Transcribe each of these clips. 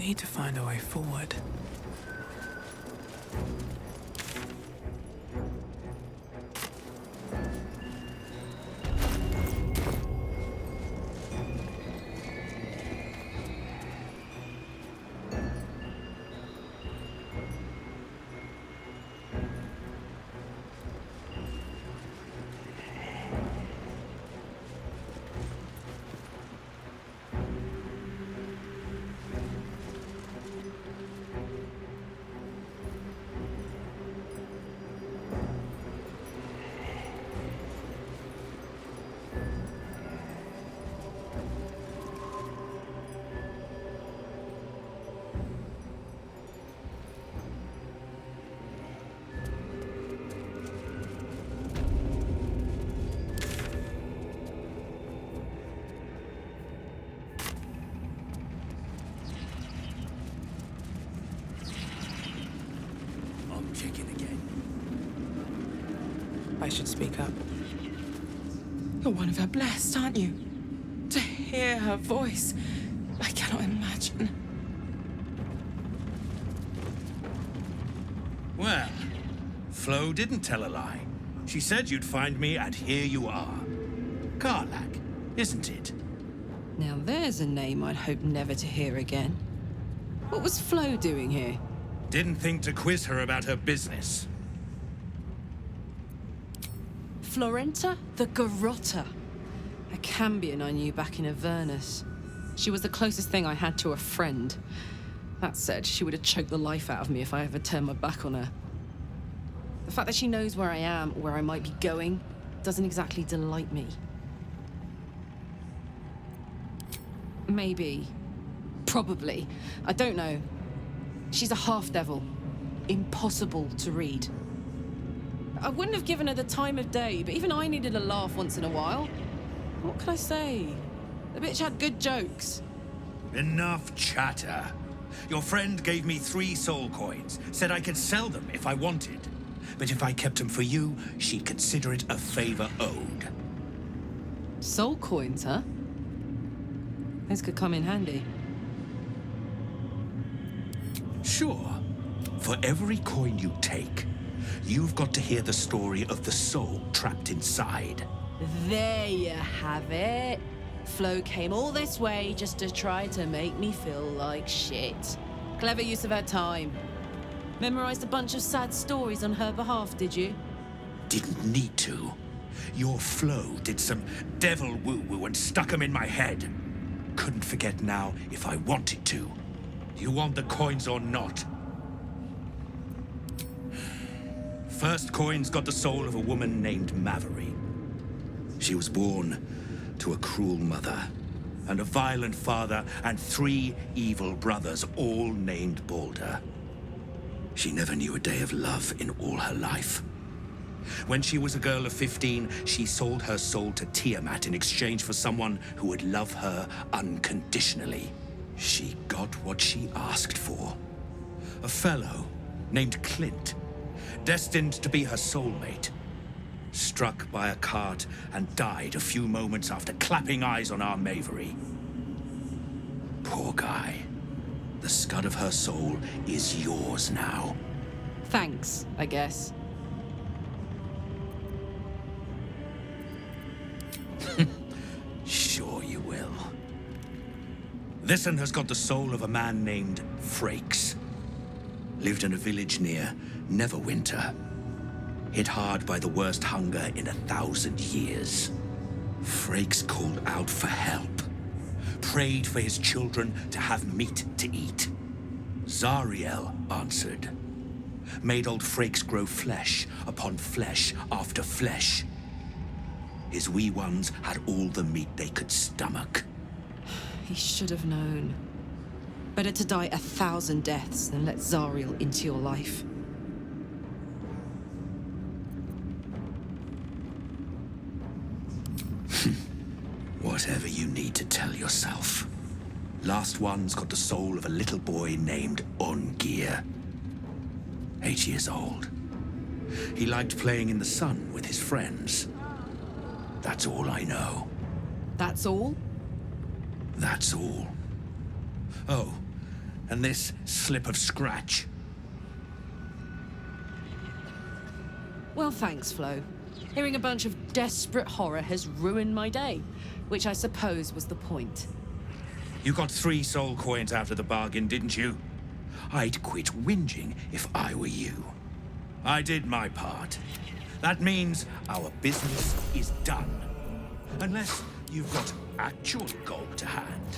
need to find a way forward. I should speak up. You're one of her blessed, aren't you? To hear her voice, I cannot imagine. Well, Flo didn't tell a lie. She said you'd find me, and here you are. Karlach, isn't it? Now there's a name I'd hope never to hear again. What was Flo doing here? Didn't think to quiz her about her business. Florenta the Garotta. A Cambion I knew back in Avernus. She was the closest thing I had to a friend. That said, she would have choked the life out of me if I ever turned my back on her. The fact that she knows where I am, or where I might be going, doesn't exactly delight me. Maybe. Probably. I don't know. She's a half-devil. Impossible to read. I wouldn't have given her the time of day, but even I needed a laugh once in a while. What could I say? The bitch had good jokes. Enough chatter. Your friend gave me 3 soul coins, said I could sell them if I wanted. But if I kept them for you, she'd consider it a favor owed. Soul coins, huh? Those could come in handy. Sure. For every coin you take, you've got to hear the story of the soul trapped inside. There you have it. Flo came all this way just to try to make me feel like shit. Clever use of her time. Memorized a bunch of sad stories on her behalf, did you? Didn't need to. Your Flo did some devil woo-woo and stuck 'em in my head. Couldn't forget now if I wanted to. You want the coins or not? First coin's got the soul of a woman named Maveri. She was born to a cruel mother, and a violent father, and 3 evil brothers, all named Baldur. She never knew a day of love in all her life. When she was a girl of 15, she sold her soul to Tiamat in exchange for someone who would love her unconditionally. She got what she asked for. A fellow named Clint, destined to be her soulmate. Struck by a cart and died a few moments after clapping eyes on our Maveri. Poor guy. The scud of her soul is yours now. Thanks, I guess. Sure you will. This one has got the soul of a man named Frakes. Lived in a village near Neverwinter. Hit hard by the worst hunger in 1,000 years. Frakes called out for help. Prayed for his children to have meat to eat. Zariel answered. Made old Frakes grow flesh upon flesh after flesh. His wee ones had all the meat they could stomach. He should have known. Better to die 1,000 deaths than let Zariel into your life. Whatever you need to tell yourself. Last one's got the soul of a little boy named Ongir. 8 years old. He liked playing in the sun with his friends. That's all I know. That's all? That's all. Oh, And this slip of scratch. Well, thanks, Flo. Hearing a bunch of desperate horror has ruined my day, which I suppose was the point. You got 3 soul coins out of the bargain, didn't you? I'd quit whinging if I were you. I did my part. That means our business is done. Unless you've got actual gold to hand.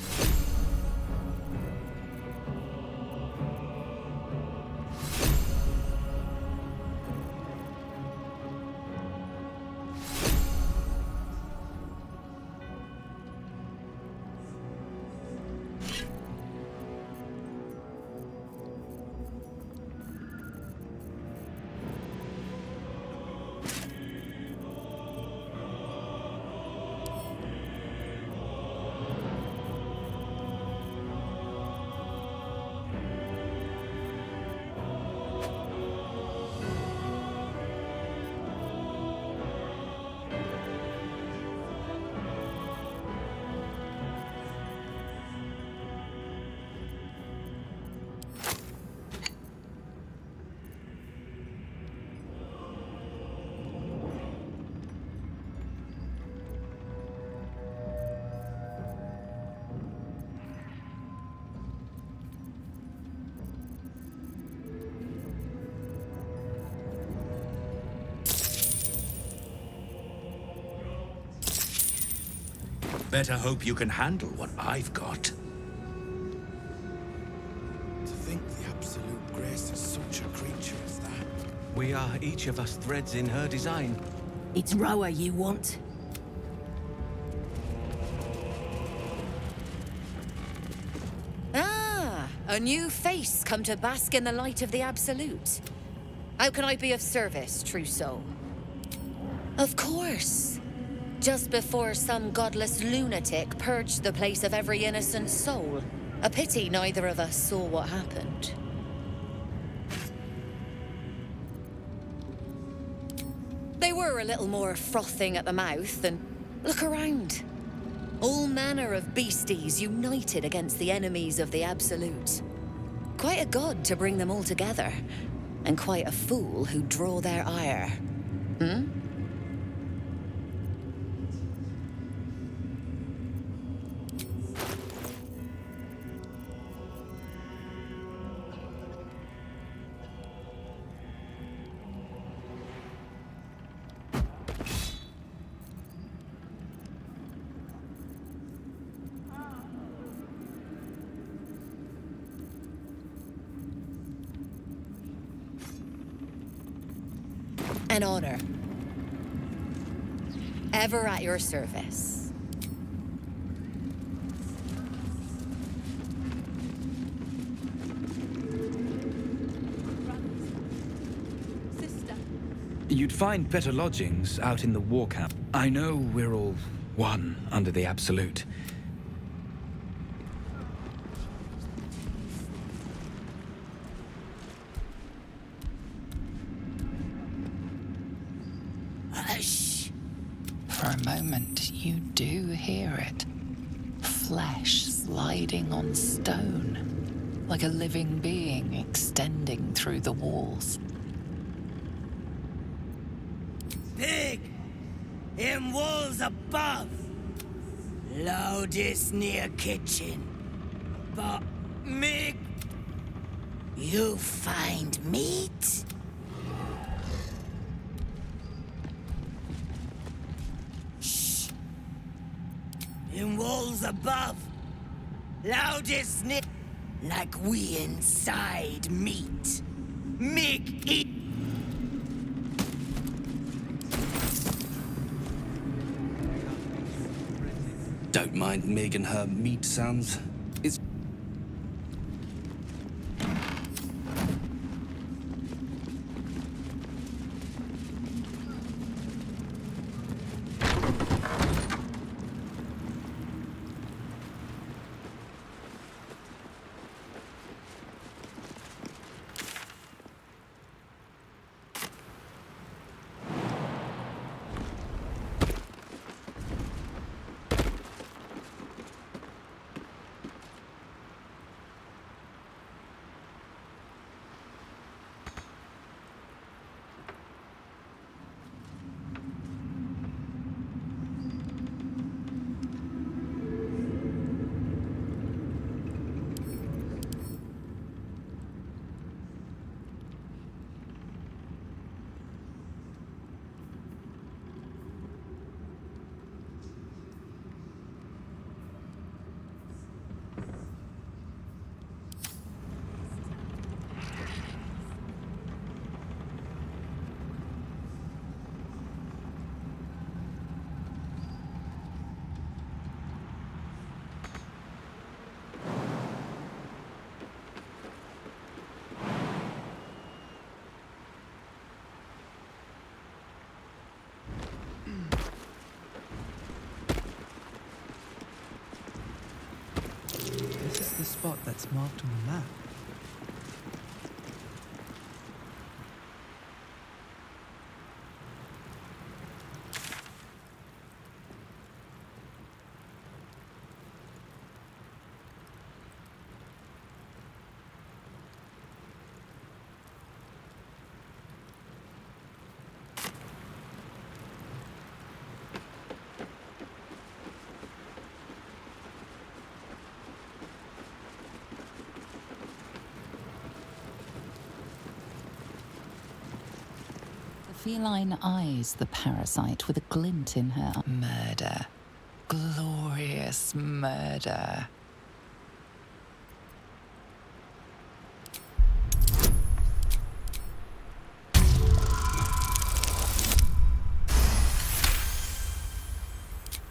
Better hope you can handle what I've got. To think the absolute grace is such a creature as that. We are each of us threads in her design. It's Roa you want. Ah, a new face come to bask in the light of the Absolute. How can I be of service, true soul? Of course. Just before some godless lunatic purged the place of every innocent soul. A pity neither of us saw what happened. They were a little more frothing at the mouth, and look around. All manner of beasties united against the enemies of the Absolute. Quite a god to bring them all together, and quite a fool who'd draw their ire. Hmm? An honor. Ever at your service. You'd find better lodgings out in the war camp. I know we're all one under the Absolute. Hush. For a moment, you do hear it. Flesh sliding on stone, like a living being extending through the walls. Big, in walls above, loudest near kitchen. But Mig, you find meat? Shh. In walls above, loudest near, like we inside meat. Mig eat. Don't mind Meg and her meat sounds. It's... it's marked on the map. Feline eyes the parasite with a glint in her. Murder. Glorious murder.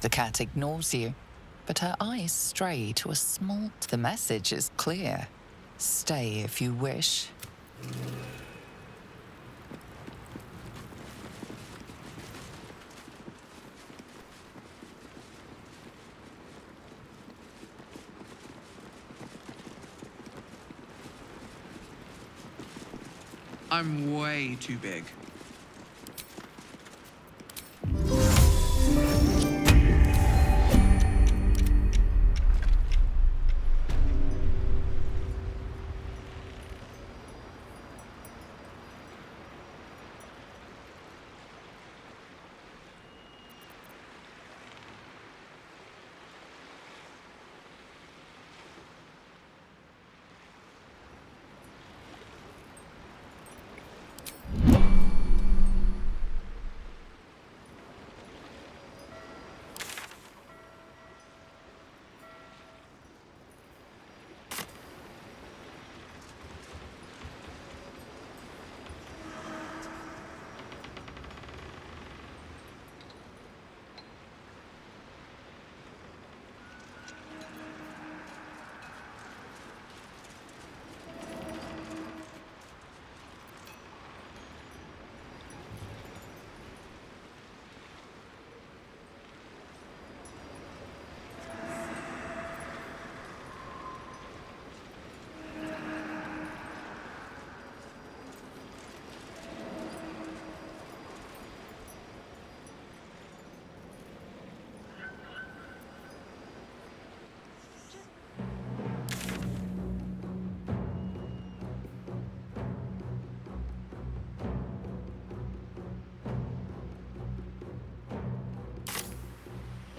The cat ignores you, but her eyes stray to a small... The message is clear. Stay if you wish. I'm way too big.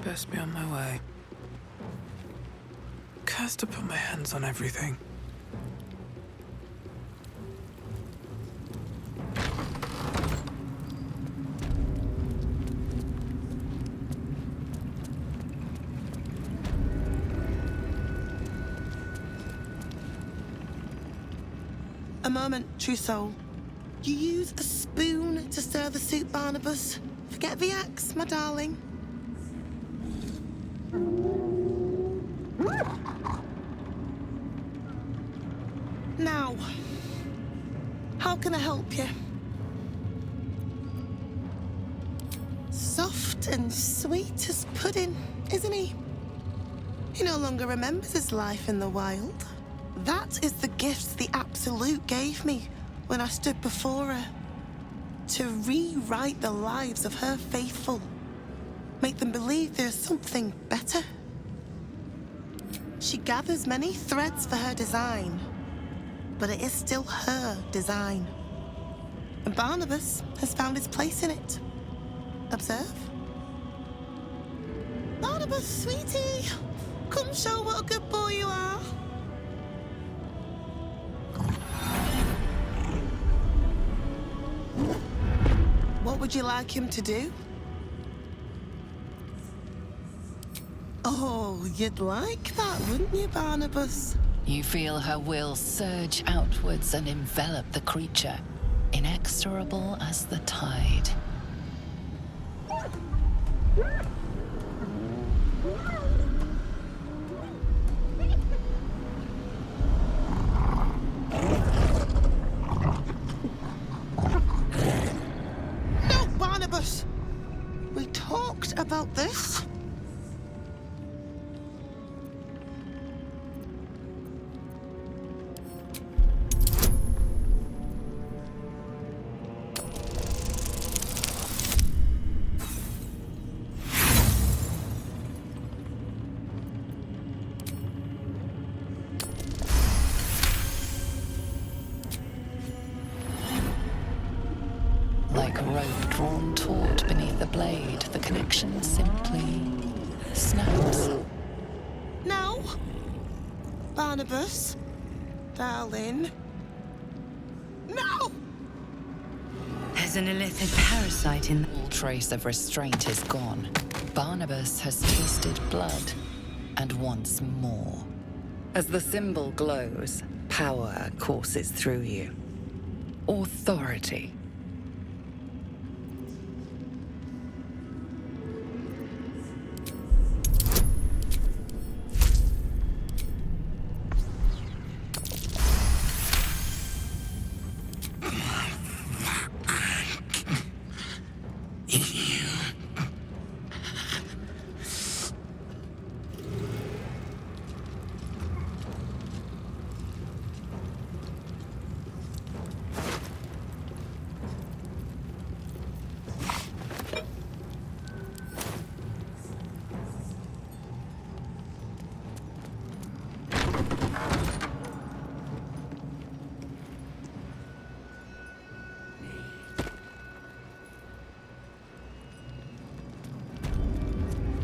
Best be on my way. Cursed to put my hands on everything. A moment, true soul. You use a spoon to stir the soup, Barnabas. Forget the axe, my darling. Now, how can I help you? Soft and sweet as pudding, isn't he? He no longer remembers his life in the wild. That is the gift the Absolute gave me when I stood before her. To rewrite the lives of her faithful. Make them believe there's something better. She gathers many threads for her design, but it is still her design. And Barnabas has found his place in it. Observe. Barnabas, sweetie, come show what a good boy you are. What would you like him to do? Oh, you'd like that, wouldn't you, Barnabas? You feel her will surge outwards and envelop the creature, inexorable as the tide. No, Barnabas! We talked about this. Like rope drawn taut beneath the blade, the connection simply snaps. No! Barnabas? Darling? No! There's an illithid parasite in... All trace of restraint is gone. Barnabas has tasted blood, and wants more. As the symbol glows, power courses through you. Authority.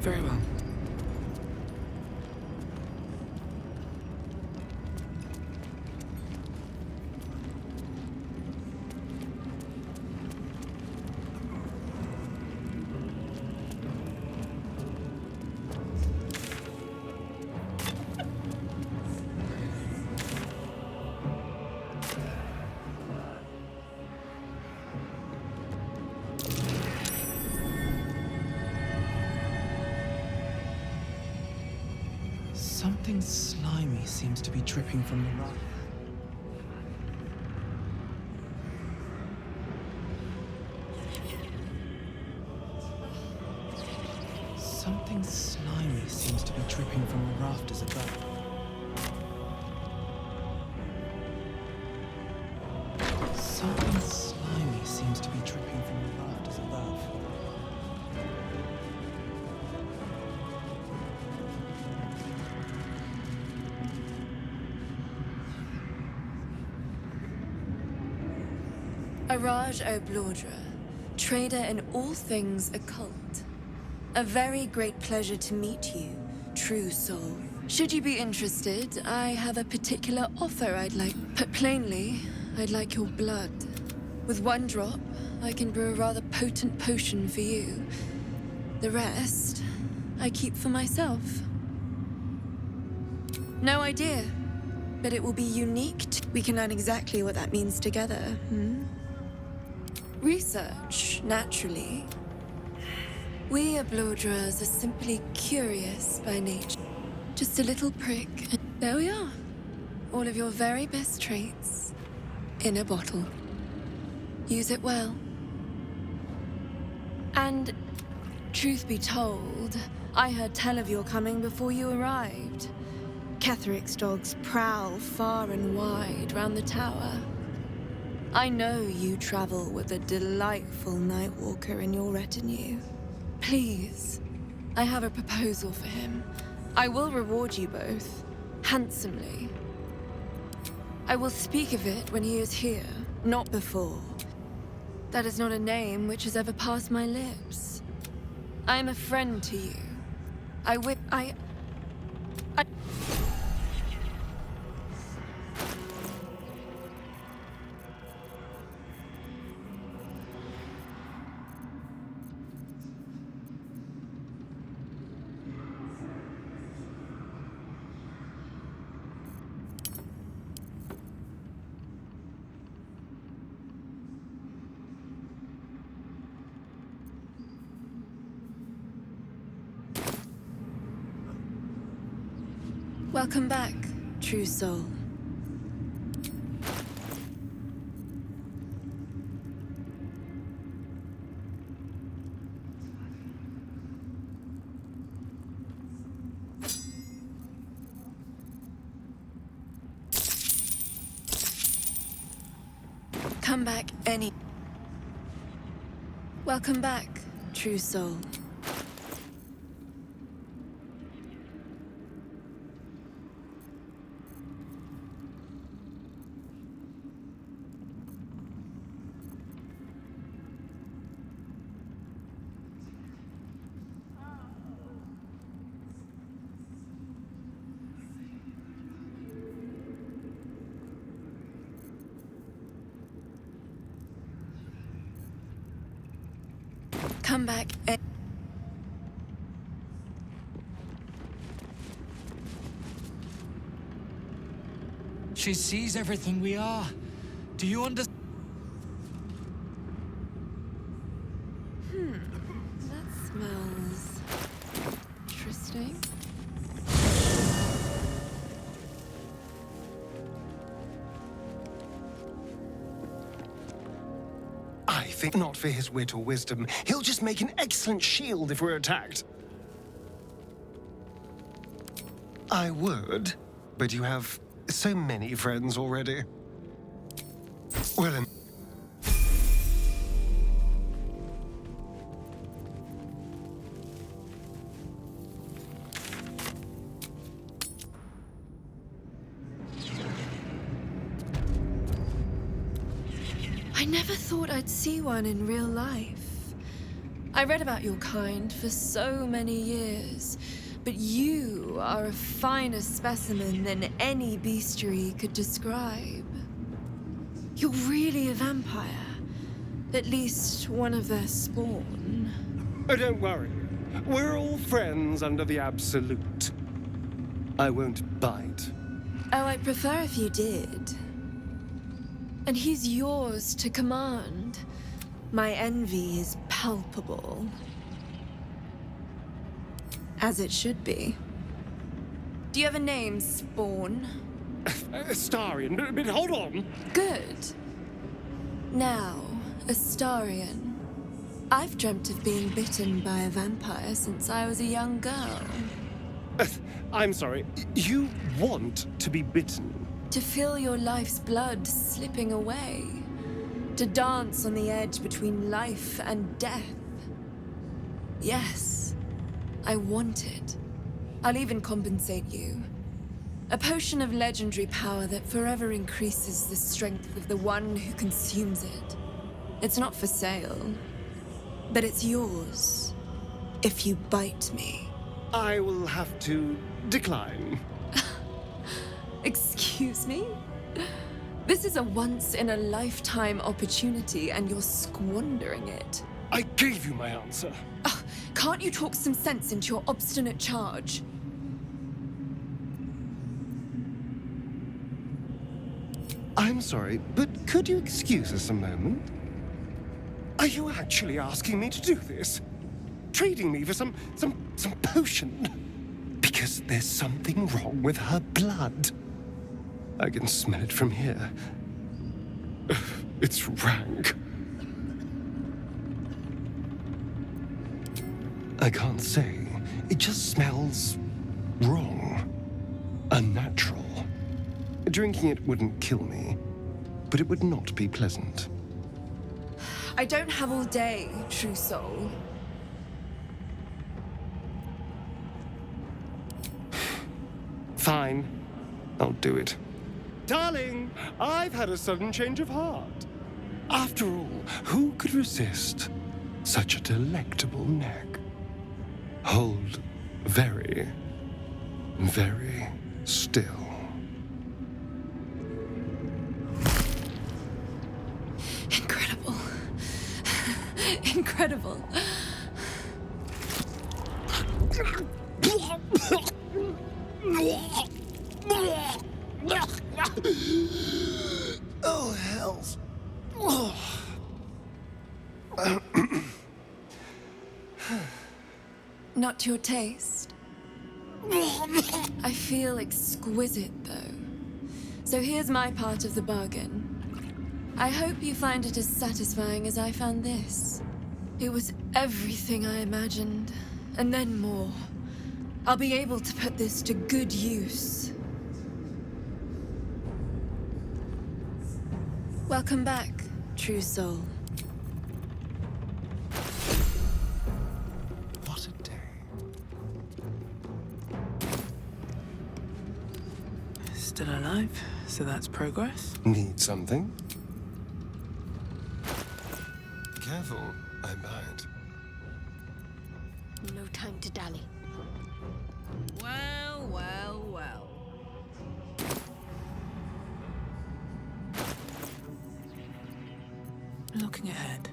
Very well. Something slimy seems to be dripping from the rock. Something slimy seems to be dripping from the rafters above. Something slimy seems to be dripping from the rafters above. Araj O'Blordra, trader in all things occult. A very great pleasure to meet you, true soul. Should you be interested, I have a particular offer I'd like. Put plainly, I'd like your blood. With one drop, I can brew a rather potent potion for you. The rest, I keep for myself. No idea, but it will be unique. We can learn exactly what that means together, Research, naturally. We Ablodras are simply curious by nature. Just a little prick, and there we are. All of your very best traits in a bottle. Use it well. And, truth be told, I heard tell of your coming before you arrived. Ketheric's dogs prowl far and wide round the tower. I know you travel with a delightful Nightwalker in your retinue. Please, I have a proposal for him. I will reward you both, handsomely. I will speak of it when he is here, not before. That is not a name which has ever passed my lips. I am a friend to you. I Welcome back, true soul. Come back any... Welcome back, true soul. come back. She sees everything we are. Do you understand? That smells interesting. I think not for his wit or wisdom. He'll just make an excellent shield if we're attacked. I would, but you have so many friends already. Well, then. I never thought I'd see one in real life. I read about your kind for so many years, but you are a finer specimen than any bestiary could describe. You're really a vampire. At least one of their spawn. Oh, don't worry. We're all friends under the Absolute. I won't bite. Oh, I'd prefer if you did. And he's yours to command. My envy is palpable. As it should be. Do you have a name, Spawn? Astarion, but hold on. Good. Now, Astarion. I've dreamt of being bitten by a vampire since I was a young girl. I'm sorry. You want to be bitten? To feel your life's blood slipping away. To dance on the edge between life and death. Yes, I want it. I'll even compensate you. A potion of legendary power that forever increases the strength of the one who consumes it. It's not for sale, but it's yours if you bite me. I will have to decline. Excuse me? This is a once-in-a-lifetime opportunity, and you're squandering it. I gave you my answer. Can't you talk some sense into your obstinate charge? I'm sorry, but could you excuse us a moment? Are you actually asking me to do this? Trading me for some potion? Because there's something wrong with her blood. I can smell it from here. It's rank. I can't say. It just smells wrong. Unnatural. Drinking it wouldn't kill me, but it would not be pleasant. I don't have all day, true soul. Fine. I'll do it. Darling, I've had a sudden change of heart. After all, who could resist such a delectable neck? Hold very, very still. Incredible. Incredible. Oh, hells. Not to your taste. I feel exquisite, though. So here's my part of the bargain. I hope you find it as satisfying as I found this. It was everything I imagined, and then more. I'll be able to put this to good use. Welcome back, true soul. What a day. Still alive, so that's progress. Need something? Careful, I bite. No time to dally. Well, well, well. Looking ahead.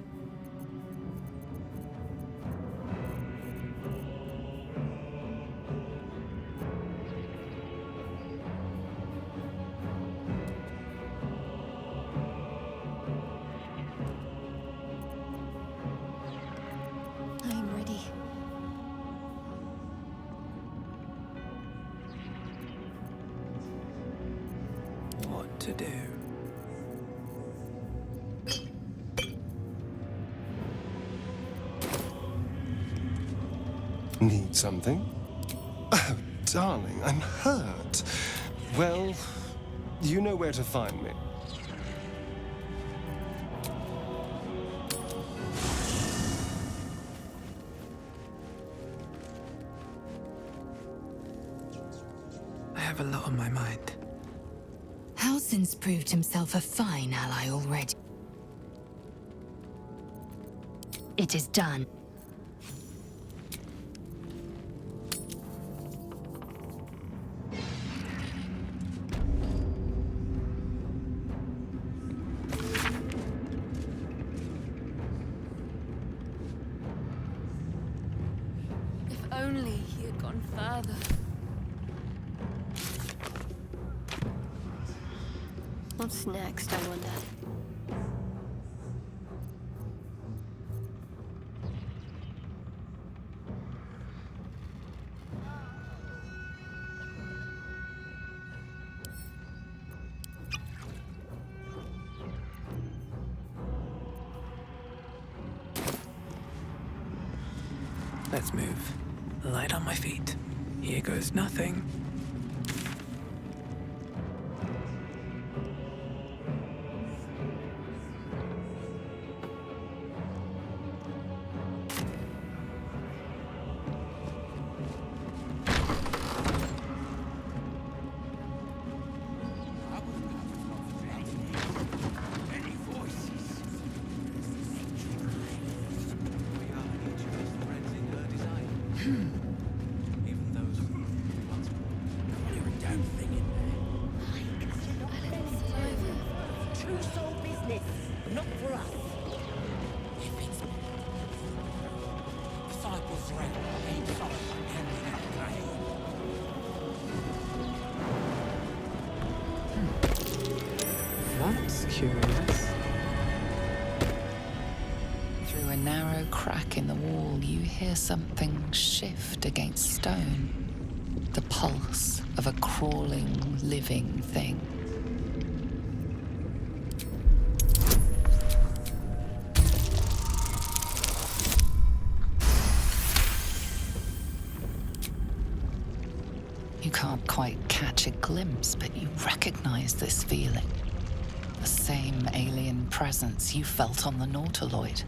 to do. Need something? Oh, darling, I'm hurt. Well, you know where to find me. I have a lot on my mind. Halsin's proved himself a fine ally already. It is done. If only he had gone further. What's next, I wonder? Let's move. Light on my feet. Here goes nothing. That's curious. Through a narrow crack in the wall, you hear something shift against stone. The pulse of a crawling, living thing. You can't quite catch a glimpse, but you recognize this feeling. The same alien presence you felt on the Nautiloid.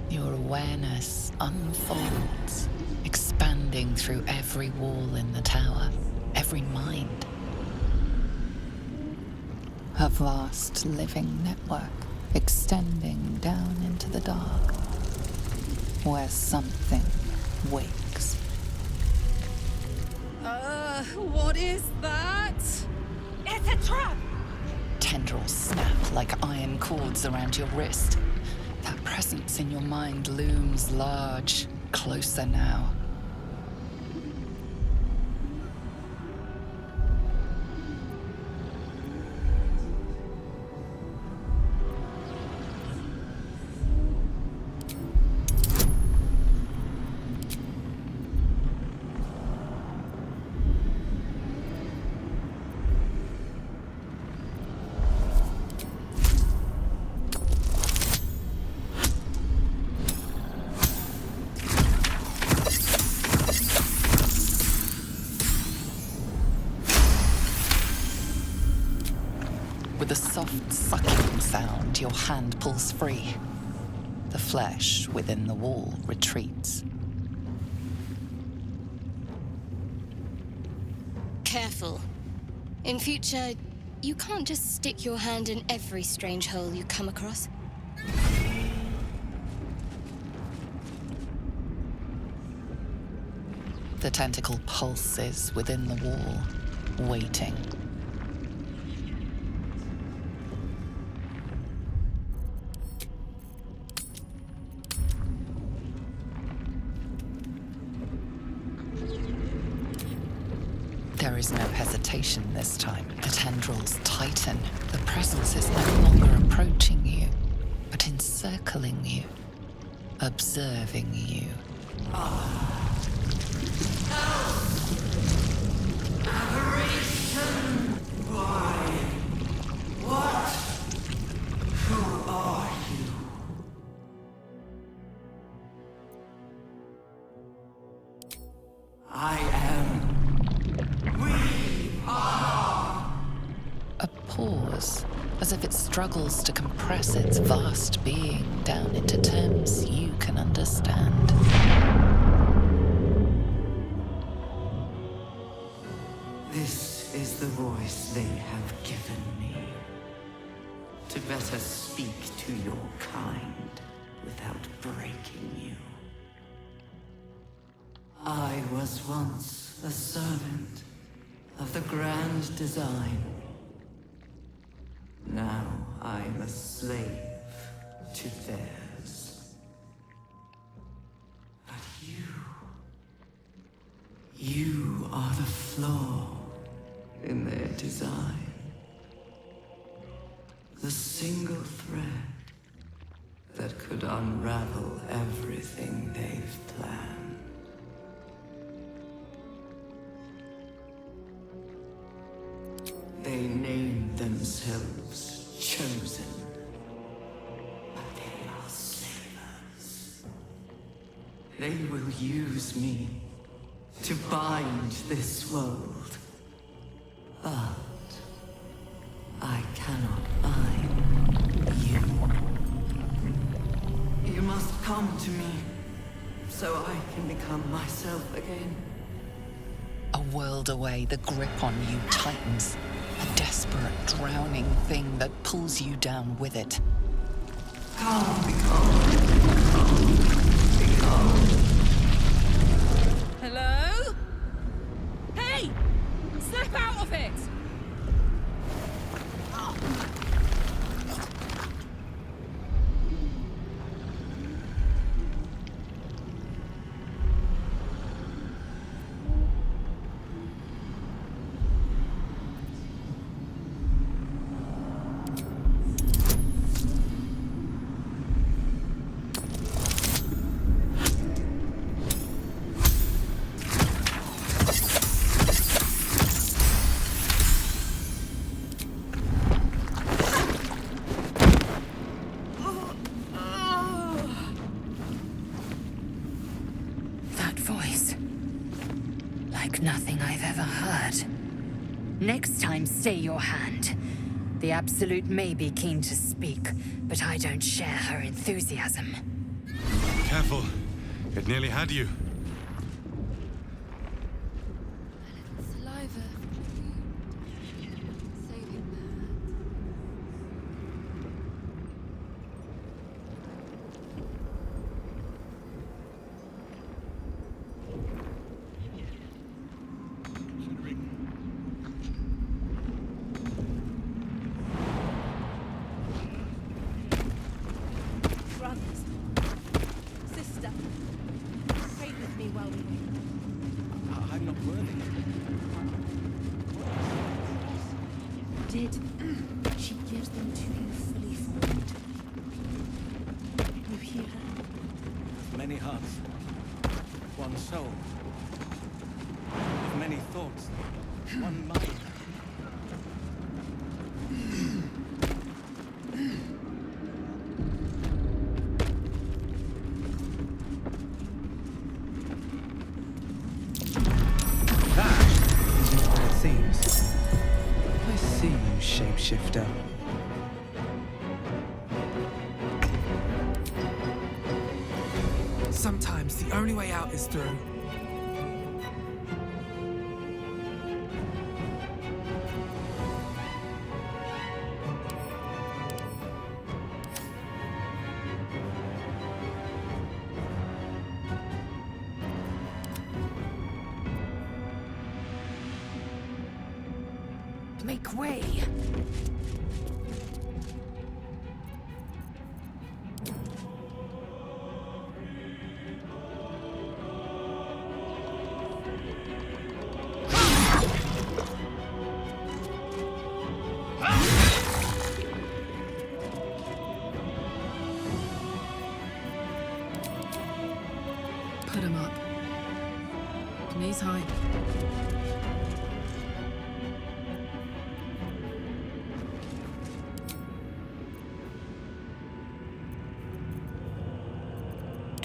Your awareness unfolds, expanding through every wall in the tower, every mind. A vast living network extending down into the dark, where something wakes. What is that? It's a trap! Tendrils snap like iron cords around your wrist. That presence in your mind looms large, closer now. With a soft sucking sound, your hand pulls free. The flesh within the wall retreats. Careful. In future, you can't just stick your hand in every strange hole you come across. The tentacle pulses within the wall, waiting. There is no hesitation this time. The tendrils tighten. The presence is no longer approaching you, but encircling you, observing you. As if it struggles to compress its vast being down into terms you can understand. This is the voice they have given me. To better speak to your kind without breaking you. I was once a servant of the grand design. Now I'm a slave to theirs. But you are the flaw in their design. The single thread that could unravel everything they've planned. They name themselves chosen, but they are slavers. They will use me to bind this world, but I cannot bind you. You must come to me, so I can become myself again. A world away, the grip on you tightens. A desperate, drowning thing that pulls you down with it. Come, become. Hello? Hey! Snap out of it! Nothing I've ever heard. Next time, stay your hand. The Absolute may be keen to speak, but I don't share her enthusiasm. Careful. It nearly had you. Saliva. Saving She gives them to you fully formed. You hear her? Many hearts, one soul. Many thoughts, one mind. Shapeshifter. Sometimes the only way out is through. Make way! Put him up. Knees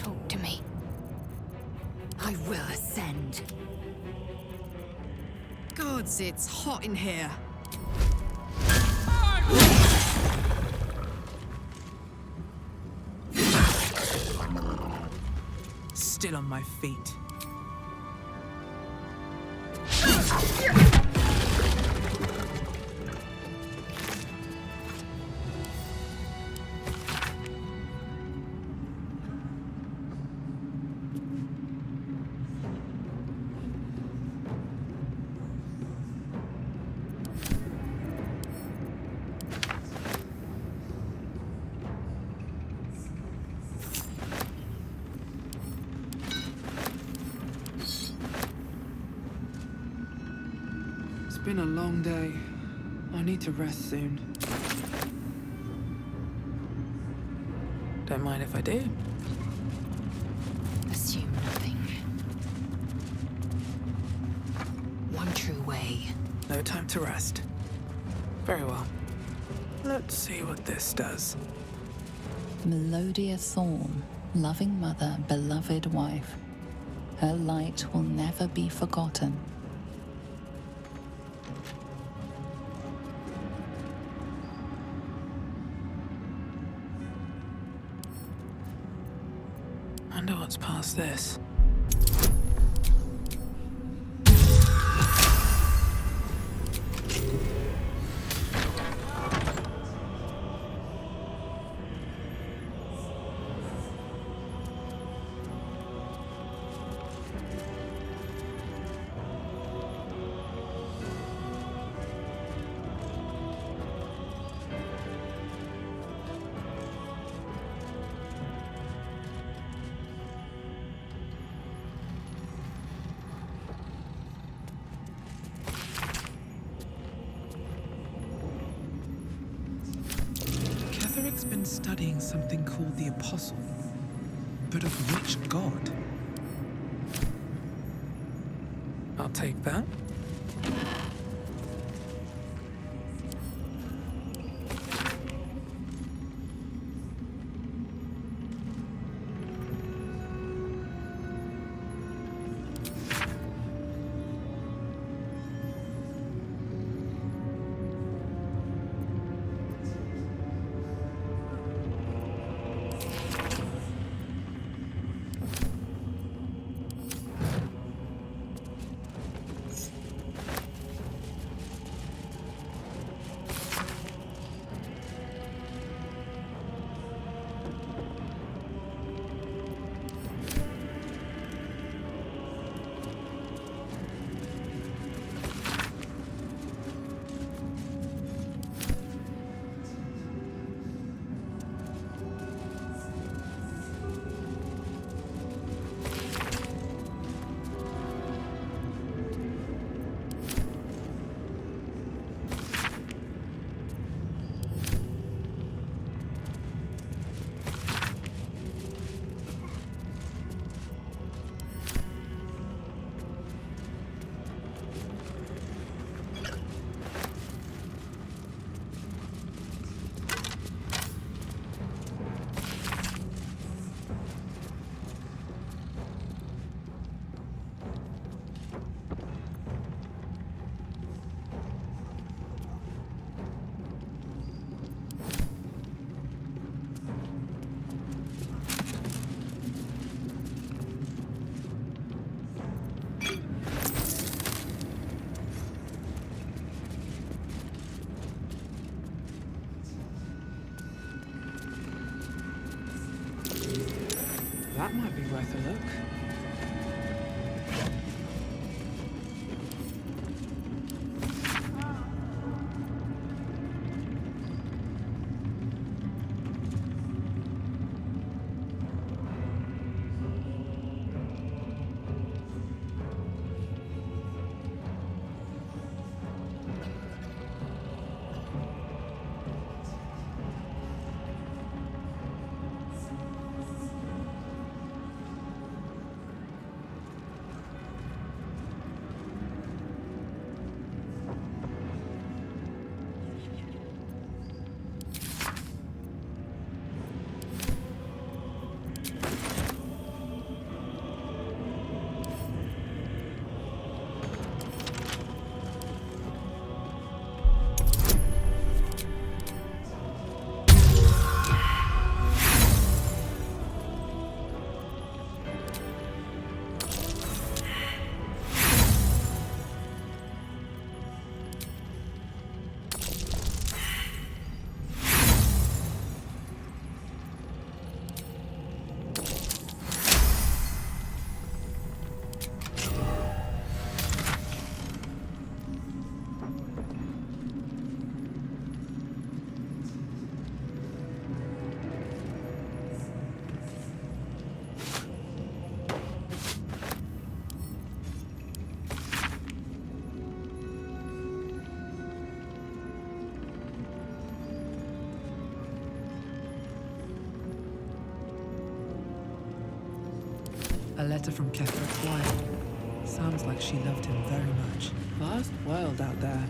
Talk to me. I will ascend. Gods, it's hot in here. Still on my feet. It's been a long day. I need to rest soon. Don't mind if I do. Assume nothing. One true way. No time to rest. Very well. Let's see what this does. Melodia Thorn, loving mother, beloved wife. Her light will never be forgotten. Wonder what's past this. Catheric's been studying something called the Apostle. But of which god? I'll take that. That might be worth a look. A letter from Kethric's wife. Sounds like she loved him very much. Vast world out there.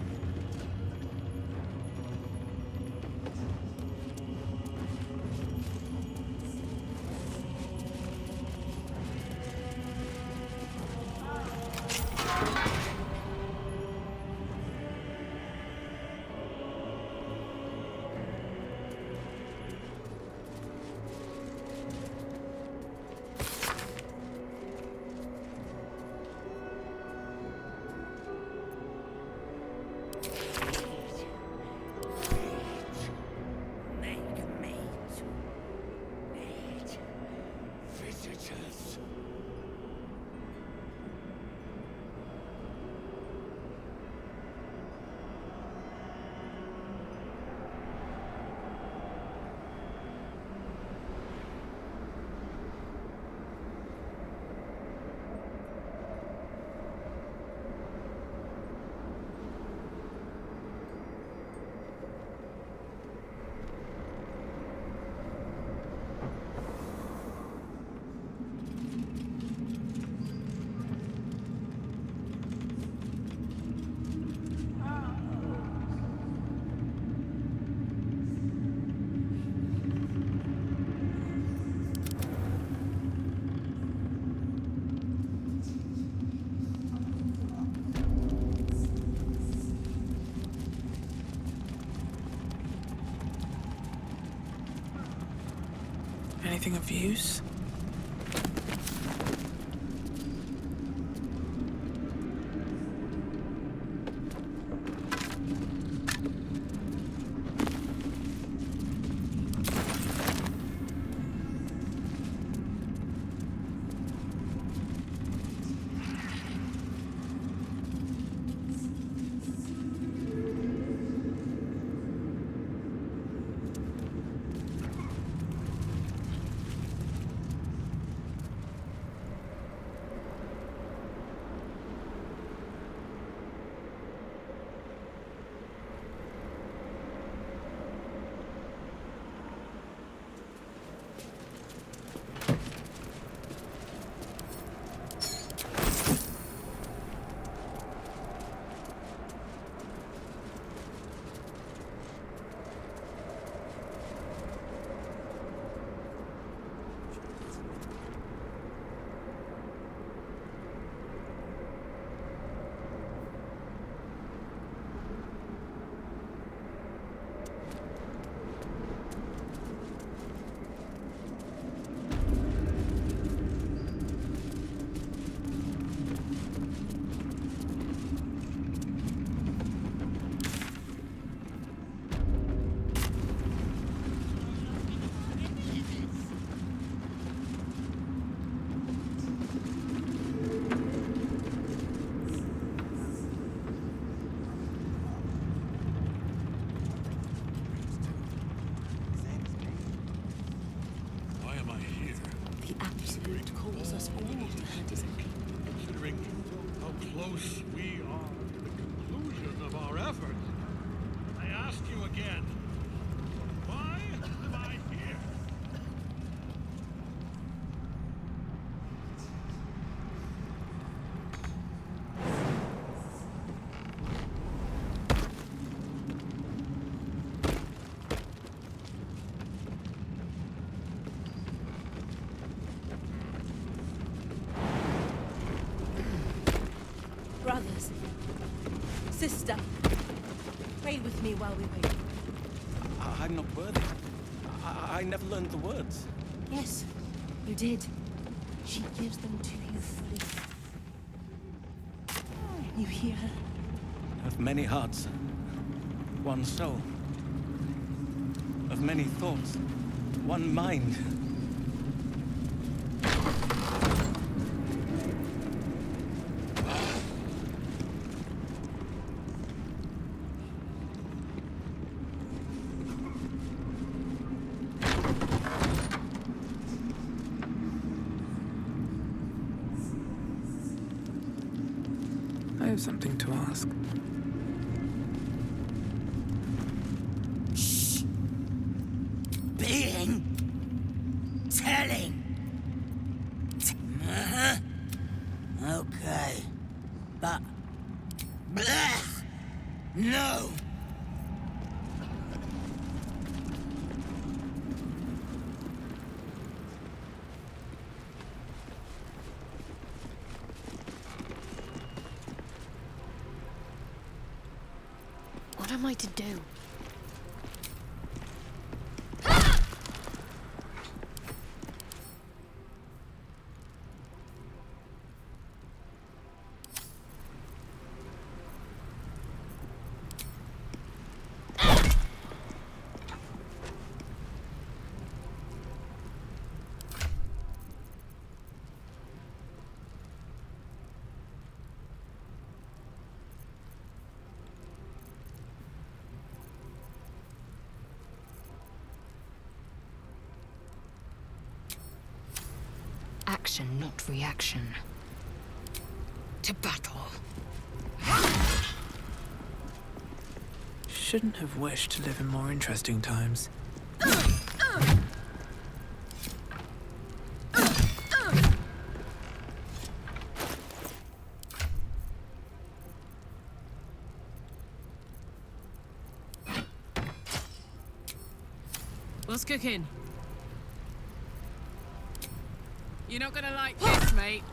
Anything of use? Considering how close we are to the conclusion of our efforts, I ask you again, why am I here? Brothers, sister, pray with me while we wait. I'm not worthy. I never learned the words. Yes, you did. She gives them to you fully. You hear her? Of many hearts, one soul. Of many thoughts, one mind. I have something to ask. Shh. Being. Telling. am I to do? Action, not reaction. To battle. Shouldn't have wished to live in more interesting times. What's cooking? You're not gonna like this, mate.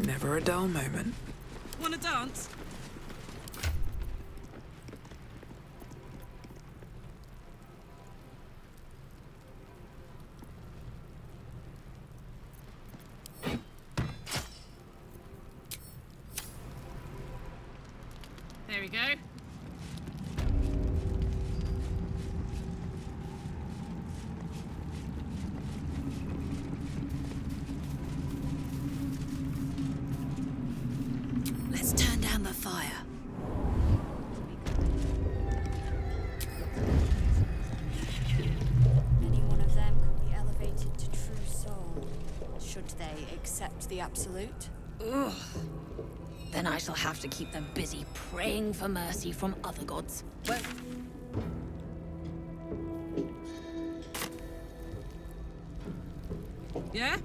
Never a dull moment. Wanna dance? There we go. Let's turn down the fire. Any one of them could be elevated to true soul, should they accept the absolute. Ugh. Then I shall have to keep them busy praying for mercy from other gods. Well, yeah?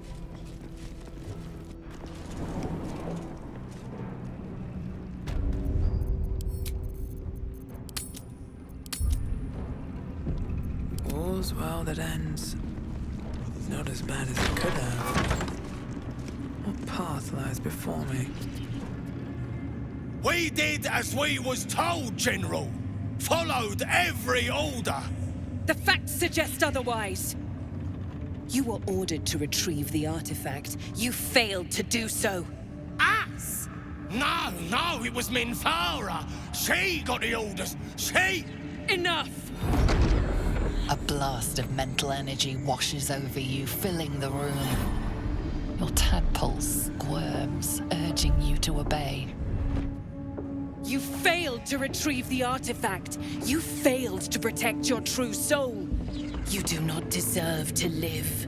All's well that ends. Not as bad as it could have. What path lies before me? We did as we was told, General. Followed every order. The facts suggest otherwise. You were ordered to retrieve the artifact. You failed to do so. Us? No, it was Minthara. She got the orders. She... Enough! A blast of mental energy washes over you, filling the room. Your tadpole squirms, urging you to obey. You failed to retrieve the artifact. You failed to protect your true soul. You do not deserve to live.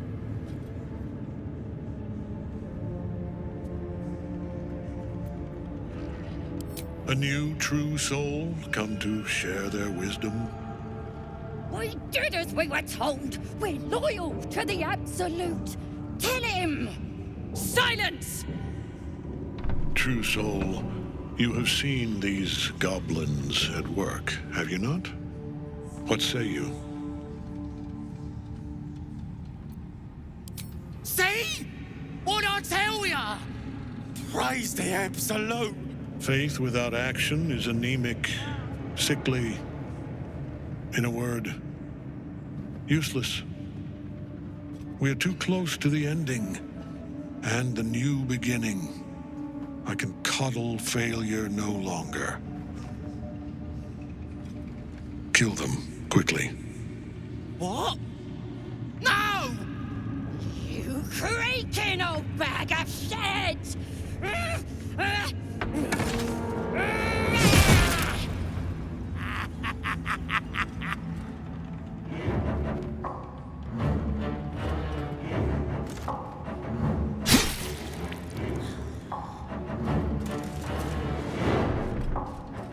A new true soul come to share their wisdom? we did as we were told. We're loyal to the Absolute. Kill him! Silence! True soul, you have seen these goblins at work, have you not? What say you? See? What I tell ya? Praise the Absolute. Faith without action is anemic, sickly, in a word, useless. We are too close to the ending and the new beginning. I can coddle failure no longer. Kill them, quickly. What? No! You creaking old bag of shit!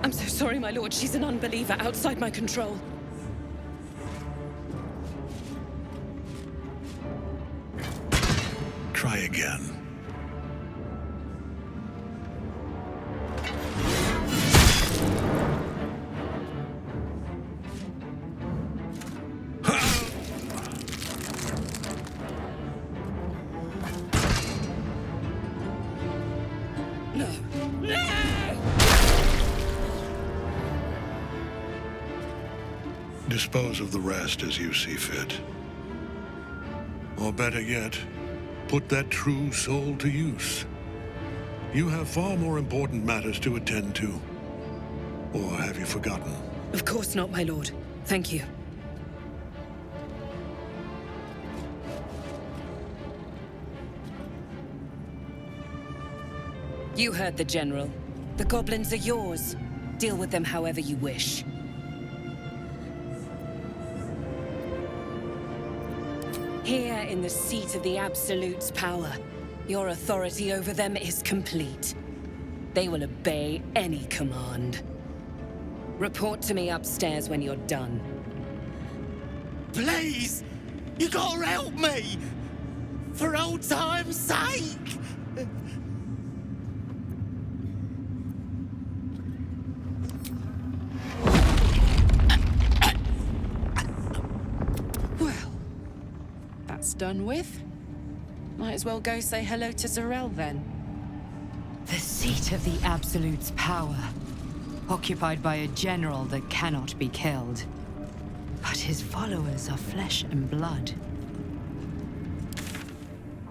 I'm so sorry, my lord. She's an unbeliever outside my control. Try again. Dispose of the rest as you see fit. Or better yet, put that true soul to use. You have far more important matters to attend to. Or have you forgotten? Of course not, my lord. Thank you. You heard the General. The goblins are yours. Deal with them however you wish. Here in the seat of the Absolute's power, your authority over them is complete. They will obey any command. Report to me upstairs when you're done. Please! You gotta help me! For old time's sake! Done with? Might as well go say hello to Zarel then. The seat of the Absolute's power, occupied by a general that cannot be killed. But his followers are flesh and blood.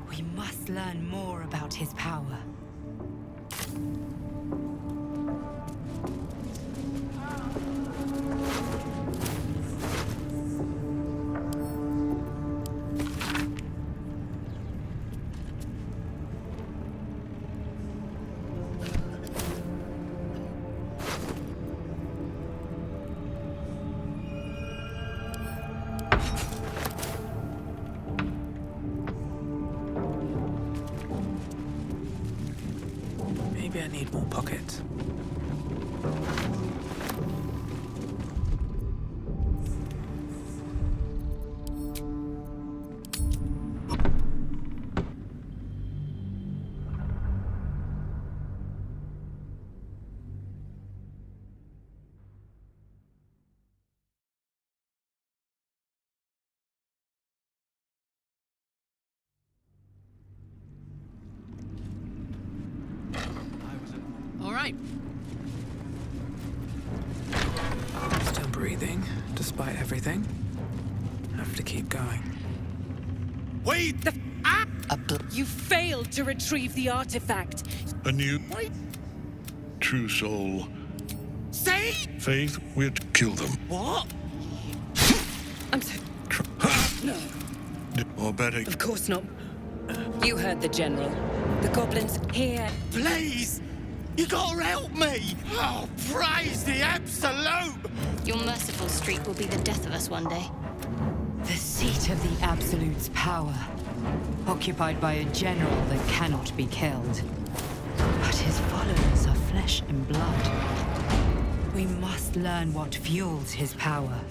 We must learn more about his power. Maybe I need more pockets. Right. Still breathing, despite everything. Have to keep going. Wait! You failed to retrieve the artifact. A new... true soul. See? Faith, we're to kill them. What? I'm so... No. Or better... Of course not. You heard the General. The goblins here... Please! You gotta help me! Oh, praise the Absolute! Your merciful streak will be the death of us one day. The seat of the Absolute's power, occupied by a general that cannot be killed. But his followers are flesh and blood. We must learn what fuels his power.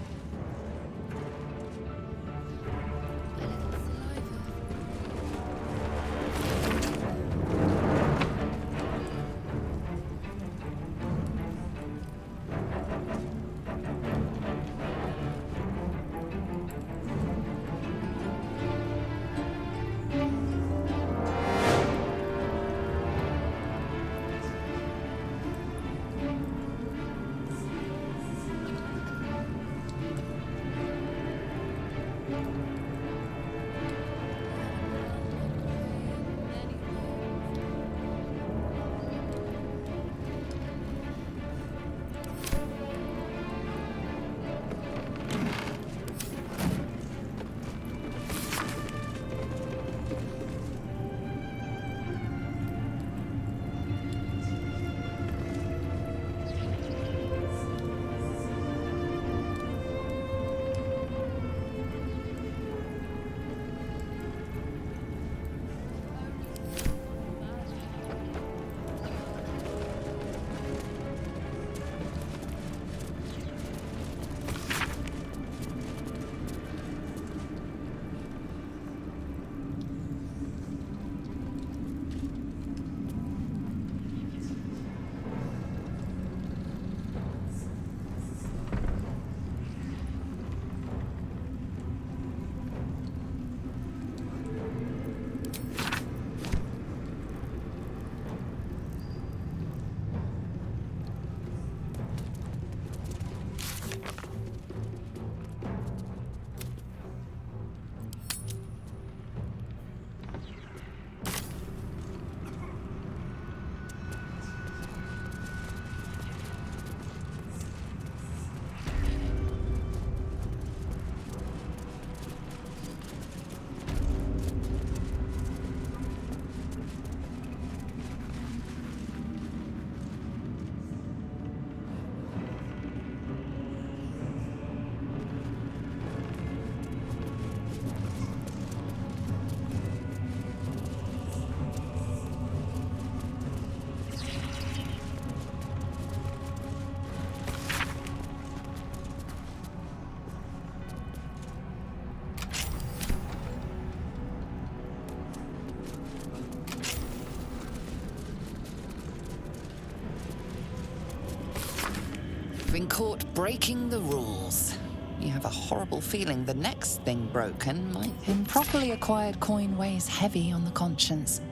been caught breaking the rules. You have a horrible feeling the next thing broken might... Improperly acquired coin weighs heavy on the conscience.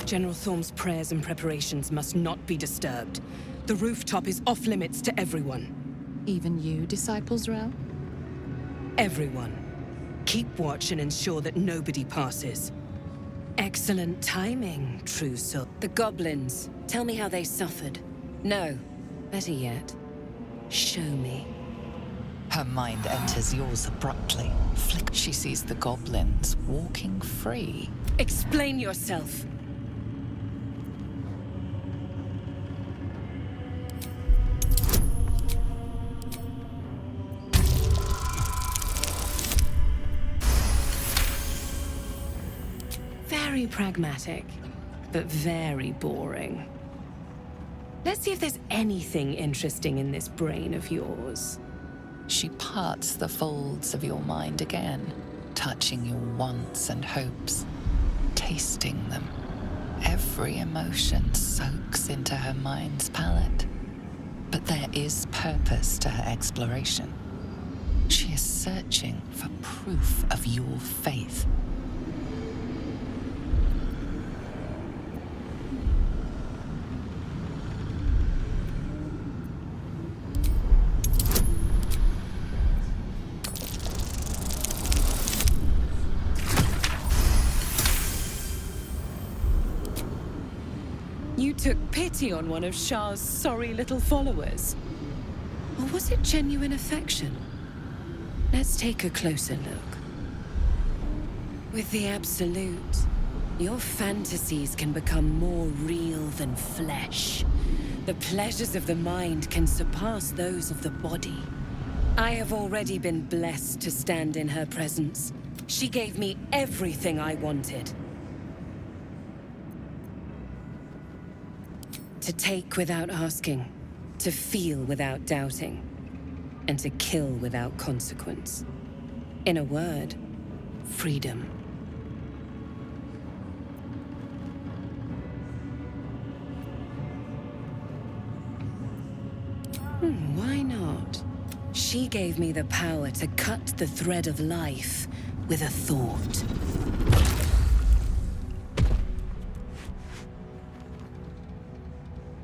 General Thorm's prayers and preparations must not be disturbed. The rooftop is off limits to everyone. Even you, Disciples Rel? Everyone. Keep watch and ensure that nobody passes. Excellent timing, true soul. The goblins. Tell me how they suffered. No. Better yet, show me. Her mind enters yours abruptly. Flick. She sees the goblins walking free. Explain yourself. Very pragmatic, but very boring. Let's see if there's anything interesting in this brain of yours. She parts the folds of your mind again, touching your wants and hopes, tasting them. Every emotion soaks into her mind's palette. But there is purpose to her exploration. She is searching for proof of your faith. You took pity on one of Shah's sorry little followers. Or was it genuine affection? Let's take a closer look. With the Absolute, your fantasies can become more real than flesh. The pleasures of the mind can surpass those of the body. I have already been blessed to stand in her presence. She gave me everything I wanted. To take without asking, to feel without doubting, and to kill without consequence. In a word, freedom. Why not? She gave me the power to cut the thread of life with a thought.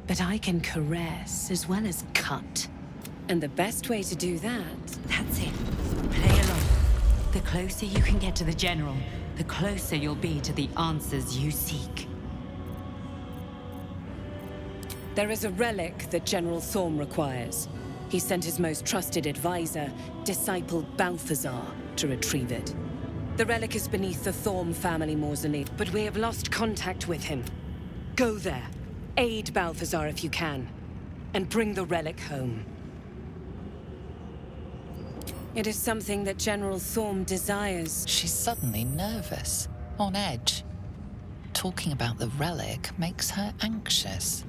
But I can caress as well as cut. And the best way to do that... That's it. Play along. The closer you can get to the General, the closer you'll be to the answers you seek. There is a relic that General Thorm requires. He sent his most trusted advisor, disciple Balthazar, to retrieve it. The relic is beneath the Thorm family mausoleum, but we have lost contact with him. Go there. Aid Balthazar if you can, and bring the relic home. It is something that General Thorm desires. She's suddenly nervous, on edge. Talking about the relic makes her anxious.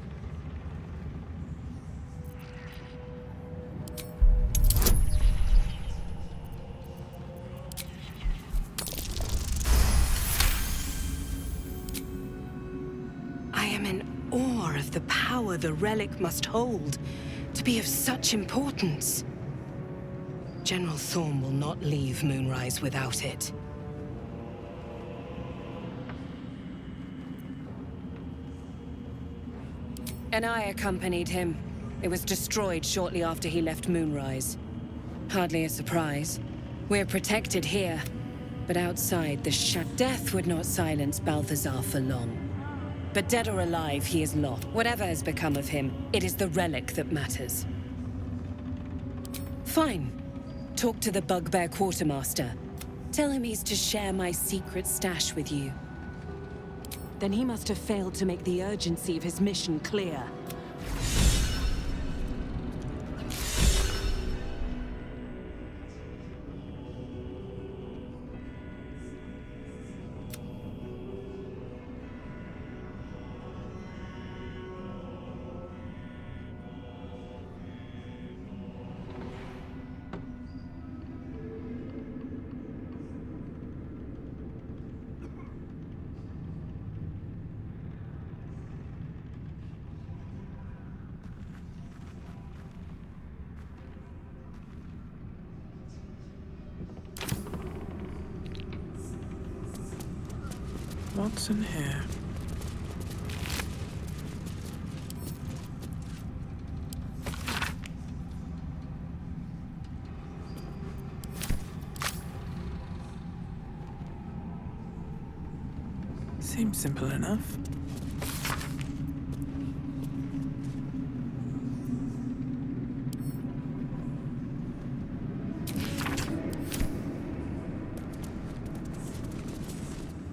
I am in awe of the power the relic must hold to be of such importance. General Thorm will not leave Moonrise without it. And I accompanied him. It was destroyed shortly after he left Moonrise. Hardly a surprise. We're protected here, but outside the death would not silence Balthazar for long. But dead or alive, he is lost. Whatever has become of him, it is the relic that matters. Fine. Talk to the Bugbear Quartermaster. Tell him he's to share my secret stash with you. Then he must have failed to make the urgency of his mission clear. What's in here? Seems simple enough.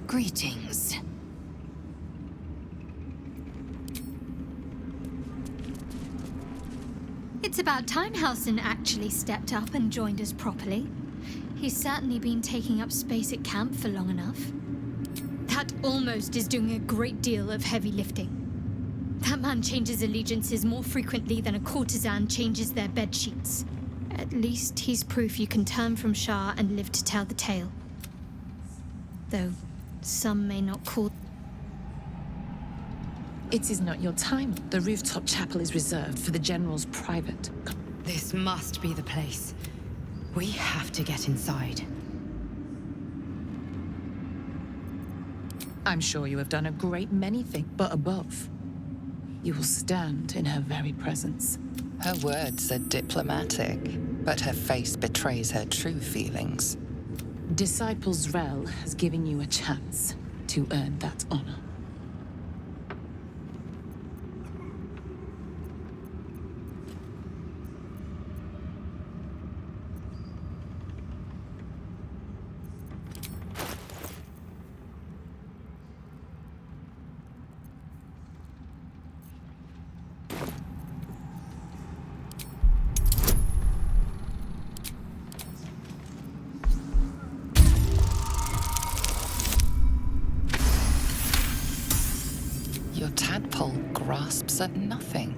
Greetings. It's about time Halsin actually stepped up and joined us properly. He's certainly been taking up space at camp for long enough. That almost is doing a great deal of heavy lifting. That man changes allegiances more frequently than a courtesan changes their bed sheets. At least he's proof you can turn from Shah and live to tell the tale. Though some may not call... It is not your time. The rooftop chapel is reserved for the General's private. This must be the place. We have to get inside. I'm sure you have done a great many things, but above, you will stand in her very presence. Her words are diplomatic, but her face betrays her true feelings. Disciples Rel has given you a chance to earn that honor. Your tadpole grasps at nothing.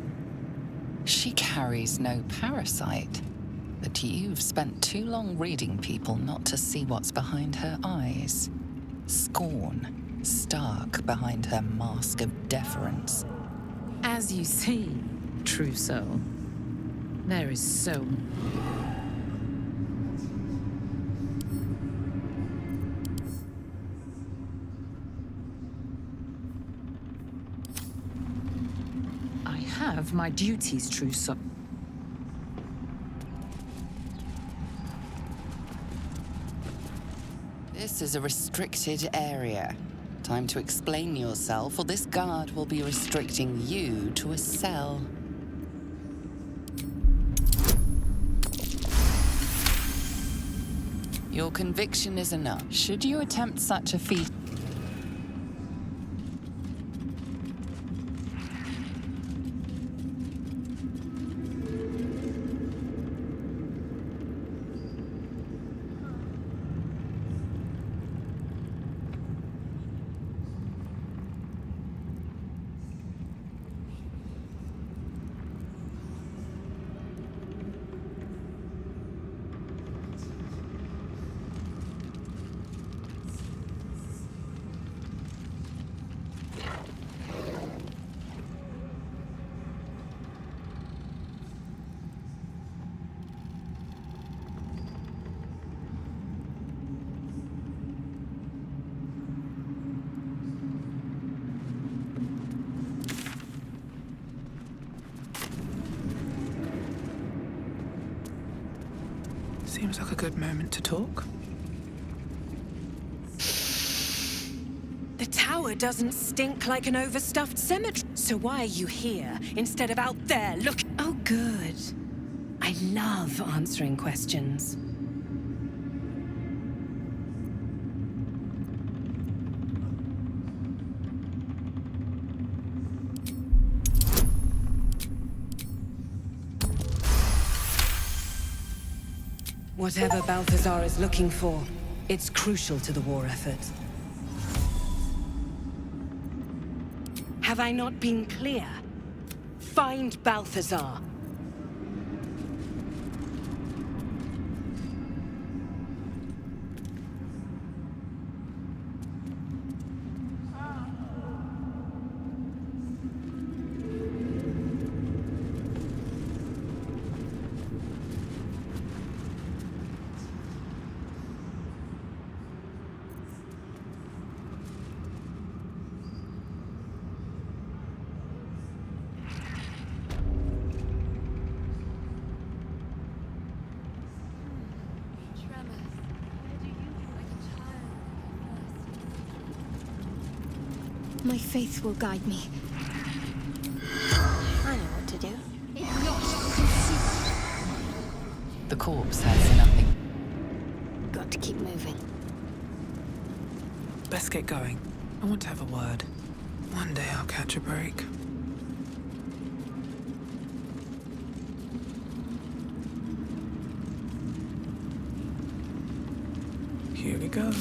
She carries no parasite, but you've spent too long reading people not to see what's behind her eyes. Scorn, stark behind her mask of deference. As you see, true soul, there is so... I have my duties, true soul. This is a restricted area. Time to explain yourself, or this guard will be restricting you to a cell. Your conviction is enough. Should you attempt such a feat, Seems like a good moment to talk. The tower doesn't stink like an overstuffed cemetery. So why are you here instead of out there looking? Oh, good. I love answering questions. Whatever Balthazar is looking for, it's crucial to the war effort. Have I not been clear? Find Balthazar. My faith will guide me. I know what to do. The corpse has nothing. Got to keep moving. Best get going. I want to have a word. One day I'll catch a break. Here we go.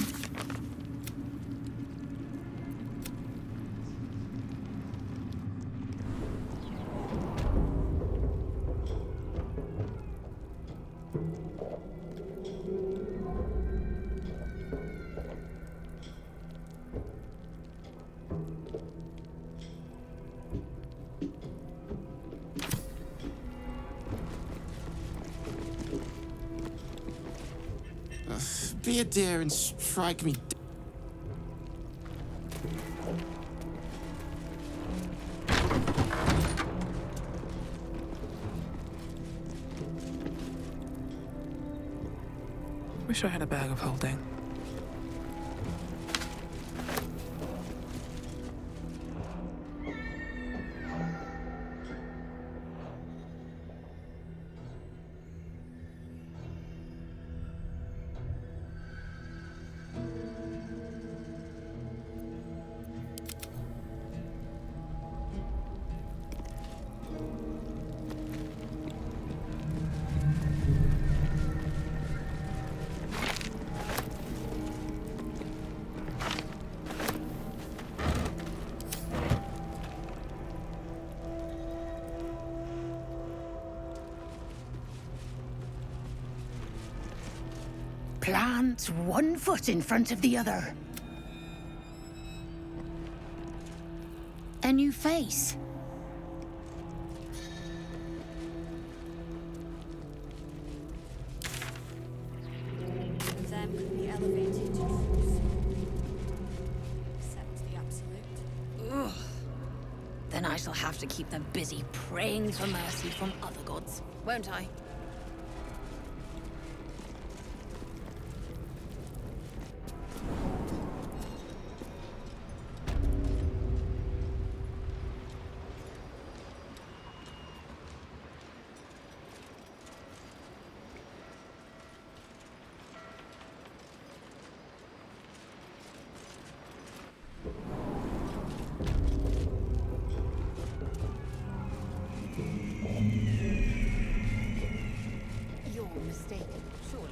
Be a dear and strike me. Wish I had a bag of holding. Plant one foot in front of the other. A new face. Them could be elevated to truth. Accept the absolute. Ugh. Then I shall have to keep them busy praying for mercy from other gods, won't I? Mistaken, surely.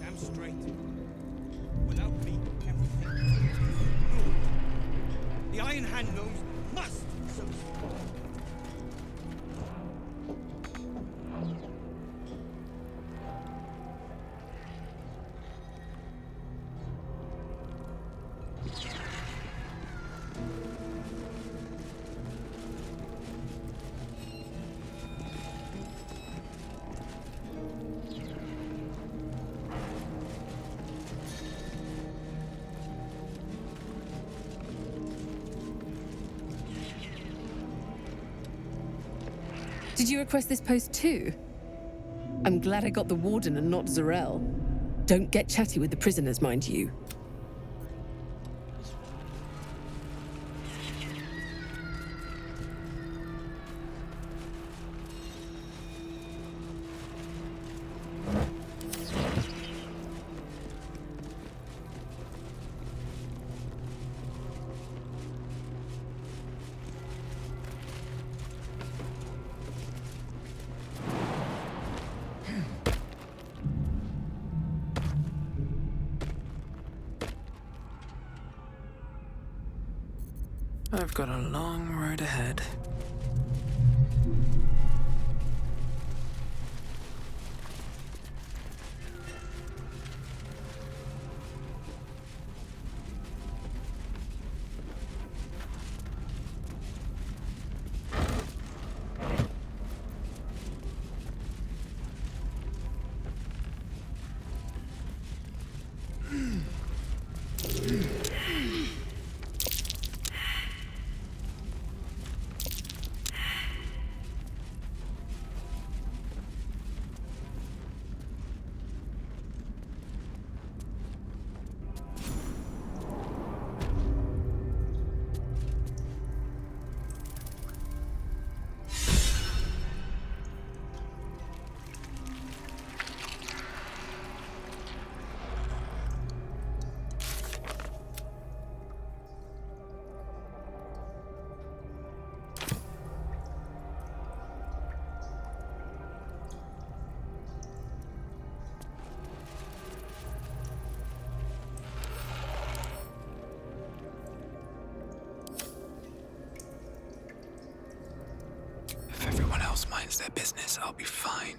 Damn straight. Without me, everything. The Iron Hand gnomes must succeed. Did you request this post too? I'm glad I got the warden and not Zarel. Don't get chatty with the prisoners, mind you. I've got a long road ahead. If everyone else minds their business, I'll be fine.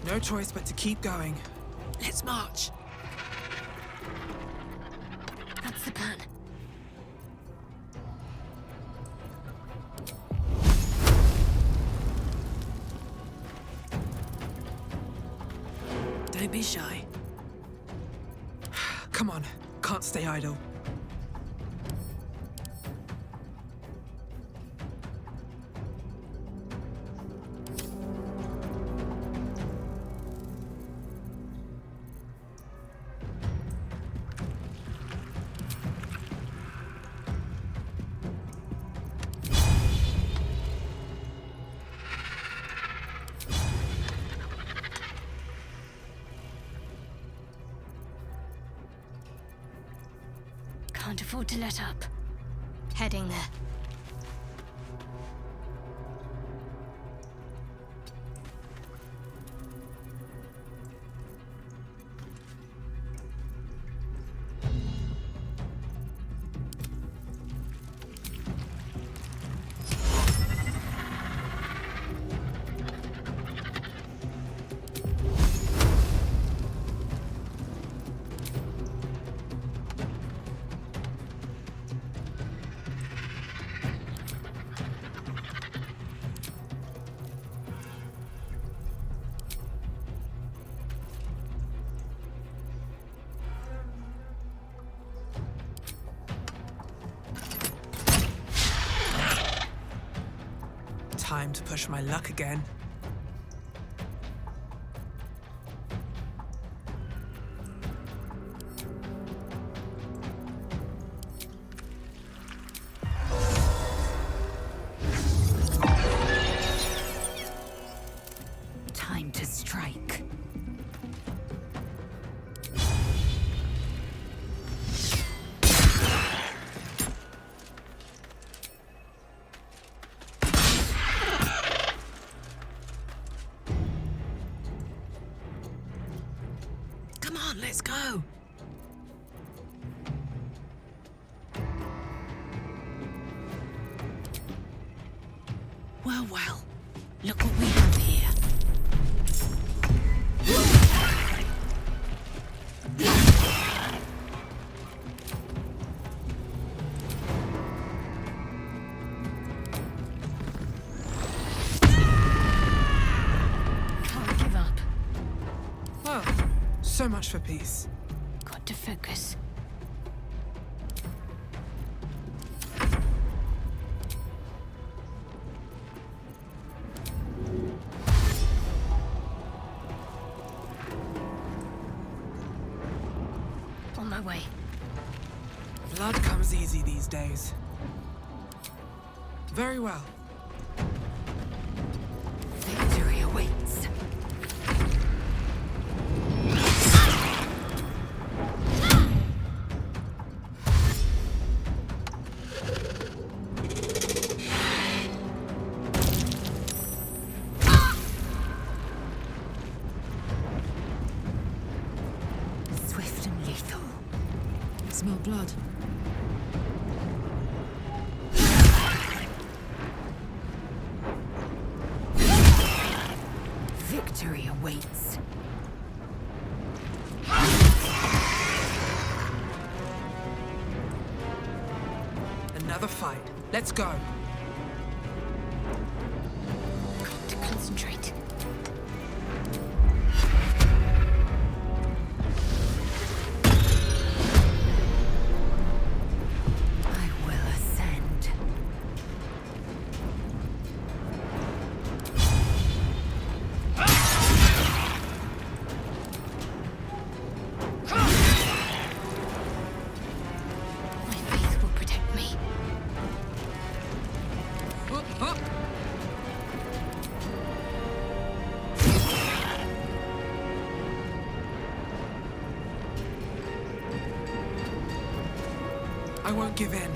No choice but to keep going. Let's march. That's the plan. Don't be shy. Come on, can't stay idle. Can't afford to let up. Heading there. Time to push my luck again. Time to strike. Come on, let's go. Well, look what we have here. So much for peace. Got to focus. On my way. Blood comes easy these days. Very well. Victory awaits. Swift and lethal. Smell blood. Victory awaits. Another fight. Let's go. Got to concentrate. I will ascend. My faith will protect me. I won't give in.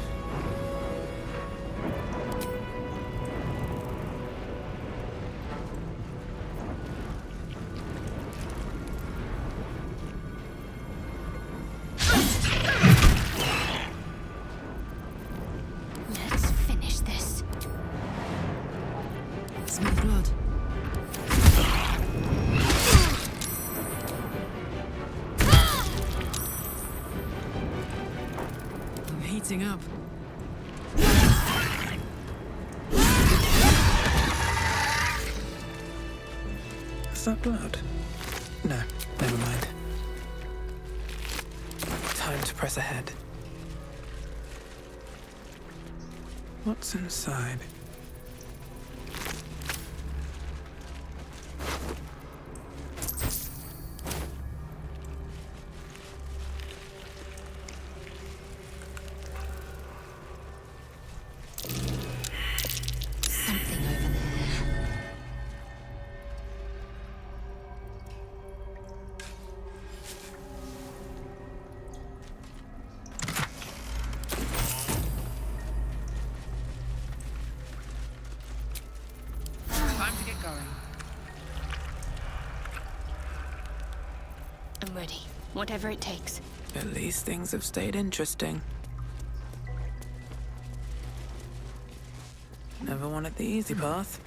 Let's finish this. Smell blood. I'm heating up. Is that blood? No, never mind. Time to press ahead. What's inside? Something over there. Time to get going. I'm ready. Whatever it takes. At least things have stayed interesting. Never wanted the easy path.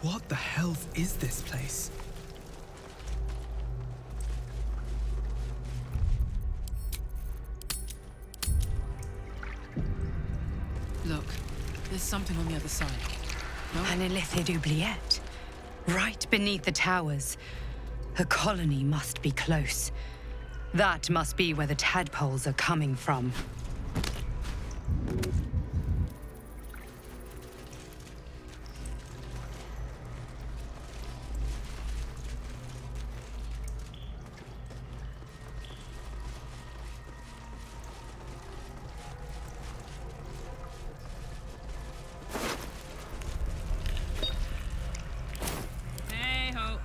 What the hell is this place? Look, there's something on the other side. No? An illithid oubliette. Right beneath the towers. A colony must be close. That must be where the tadpoles are coming from. Hey-ho.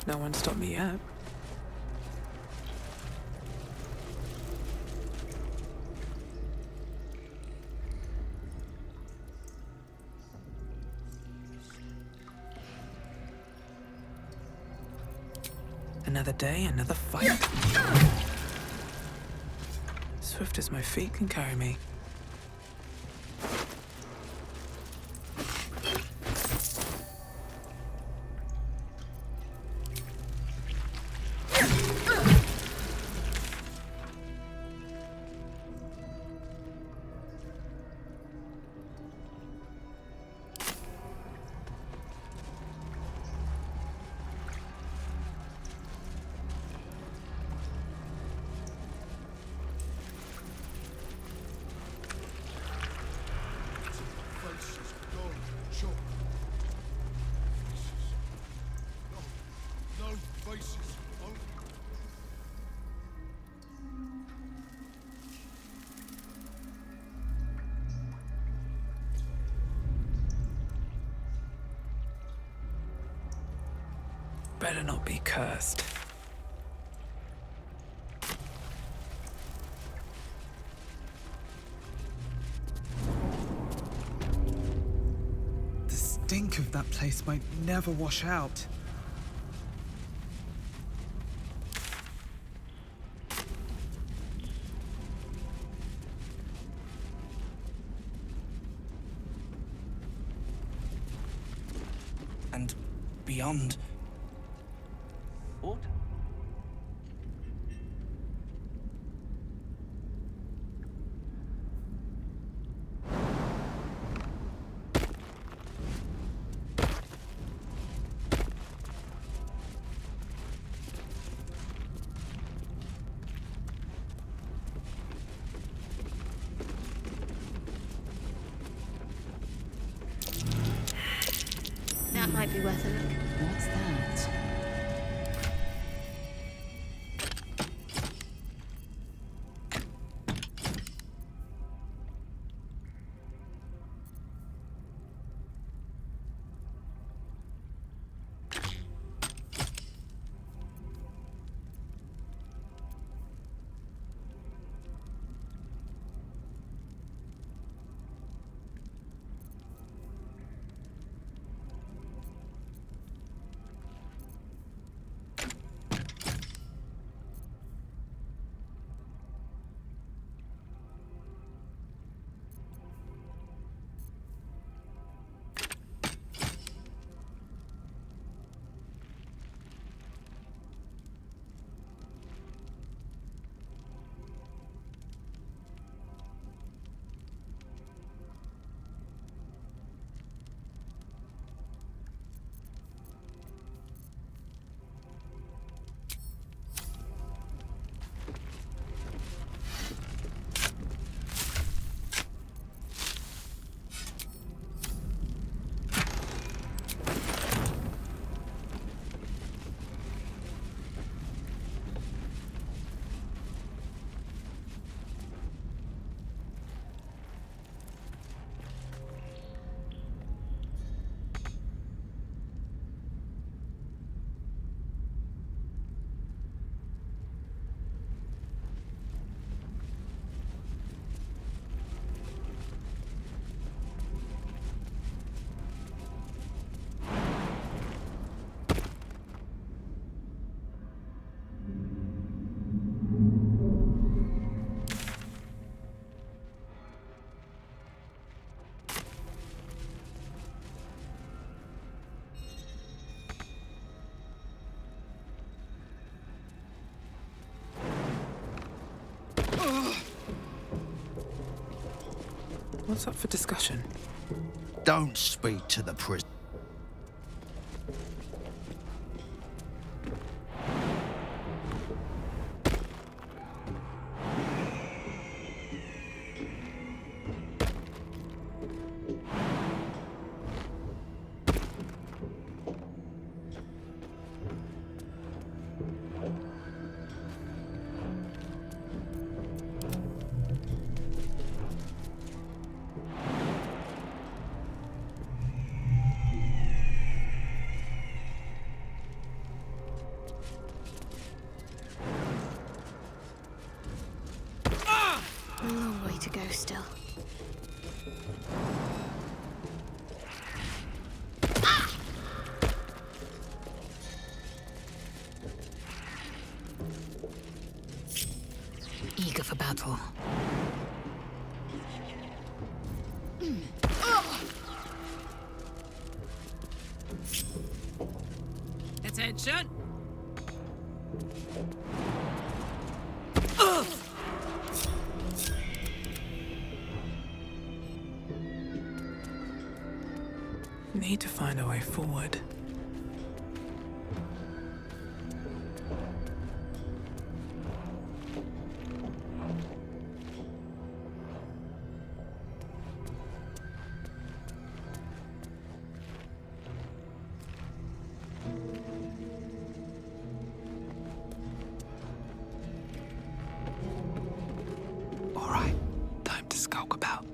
No one stopped me yet. Another day, another fight. Swift as my feet can carry me. better not be cursed. The stink of that place might never wash out. And beyond. Order. That might be worth a look. What's that? What's up for discussion? Don't speak to the prisoner. A long way to go still. Eager for battle. Attention! Need to find a way forward. All right, time to skulk about.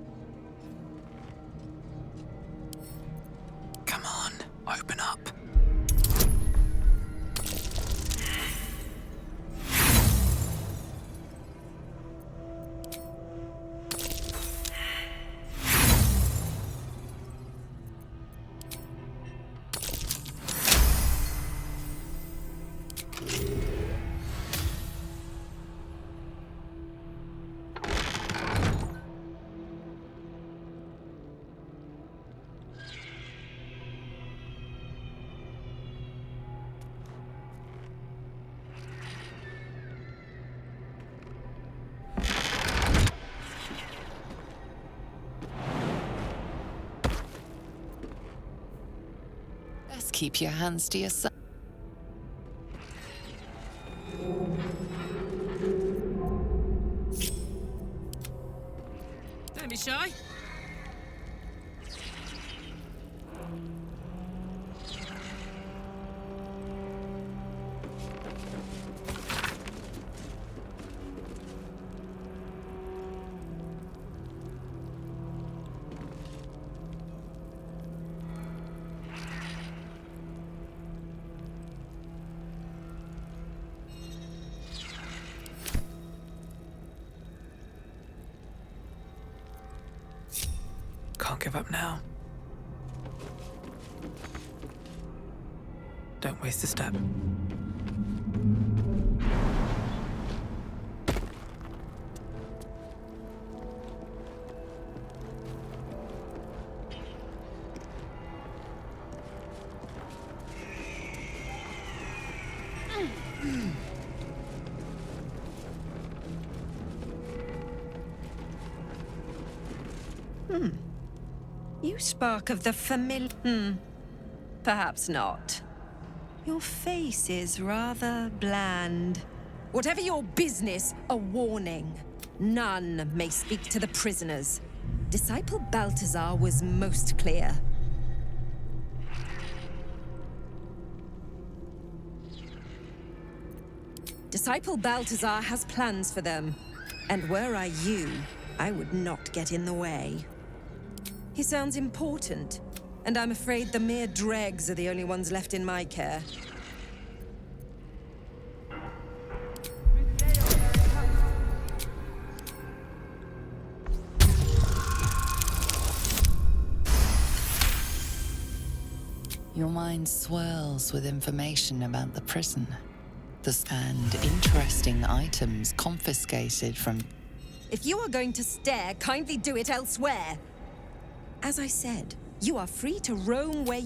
Come on, open up. keep your hands to yourself. Don't be shy. Can't give up now. Don't waste a step. You spark of the familiar. Perhaps not. Your face is rather bland. Whatever your business, a warning. None may speak to the prisoners. Disciple Balthazar was most clear. Disciple Balthazar has plans for them. And were I you, I would not get in the way. He sounds important, and I'm afraid the mere dregs are the only ones left in my care. Your mind swirls with information about the prison. And interesting items confiscated from... If you are going to stare, kindly do it elsewhere. As I said, you are free to roam where...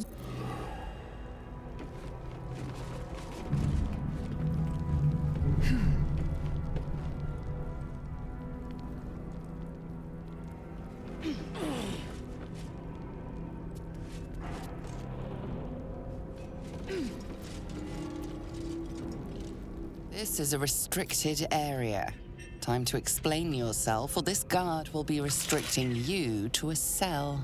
This is a restricted area. Time to explain yourself, or this guard will be restricting you to a cell.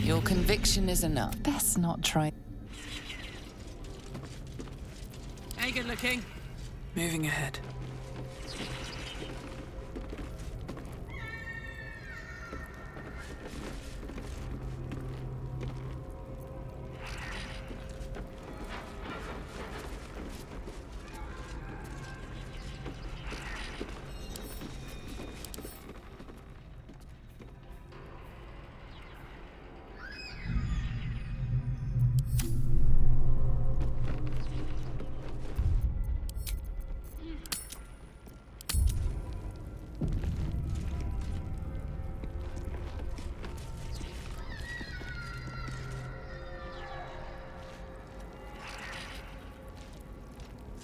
Your conviction is enough. Best not try. Hey, good looking. Moving ahead.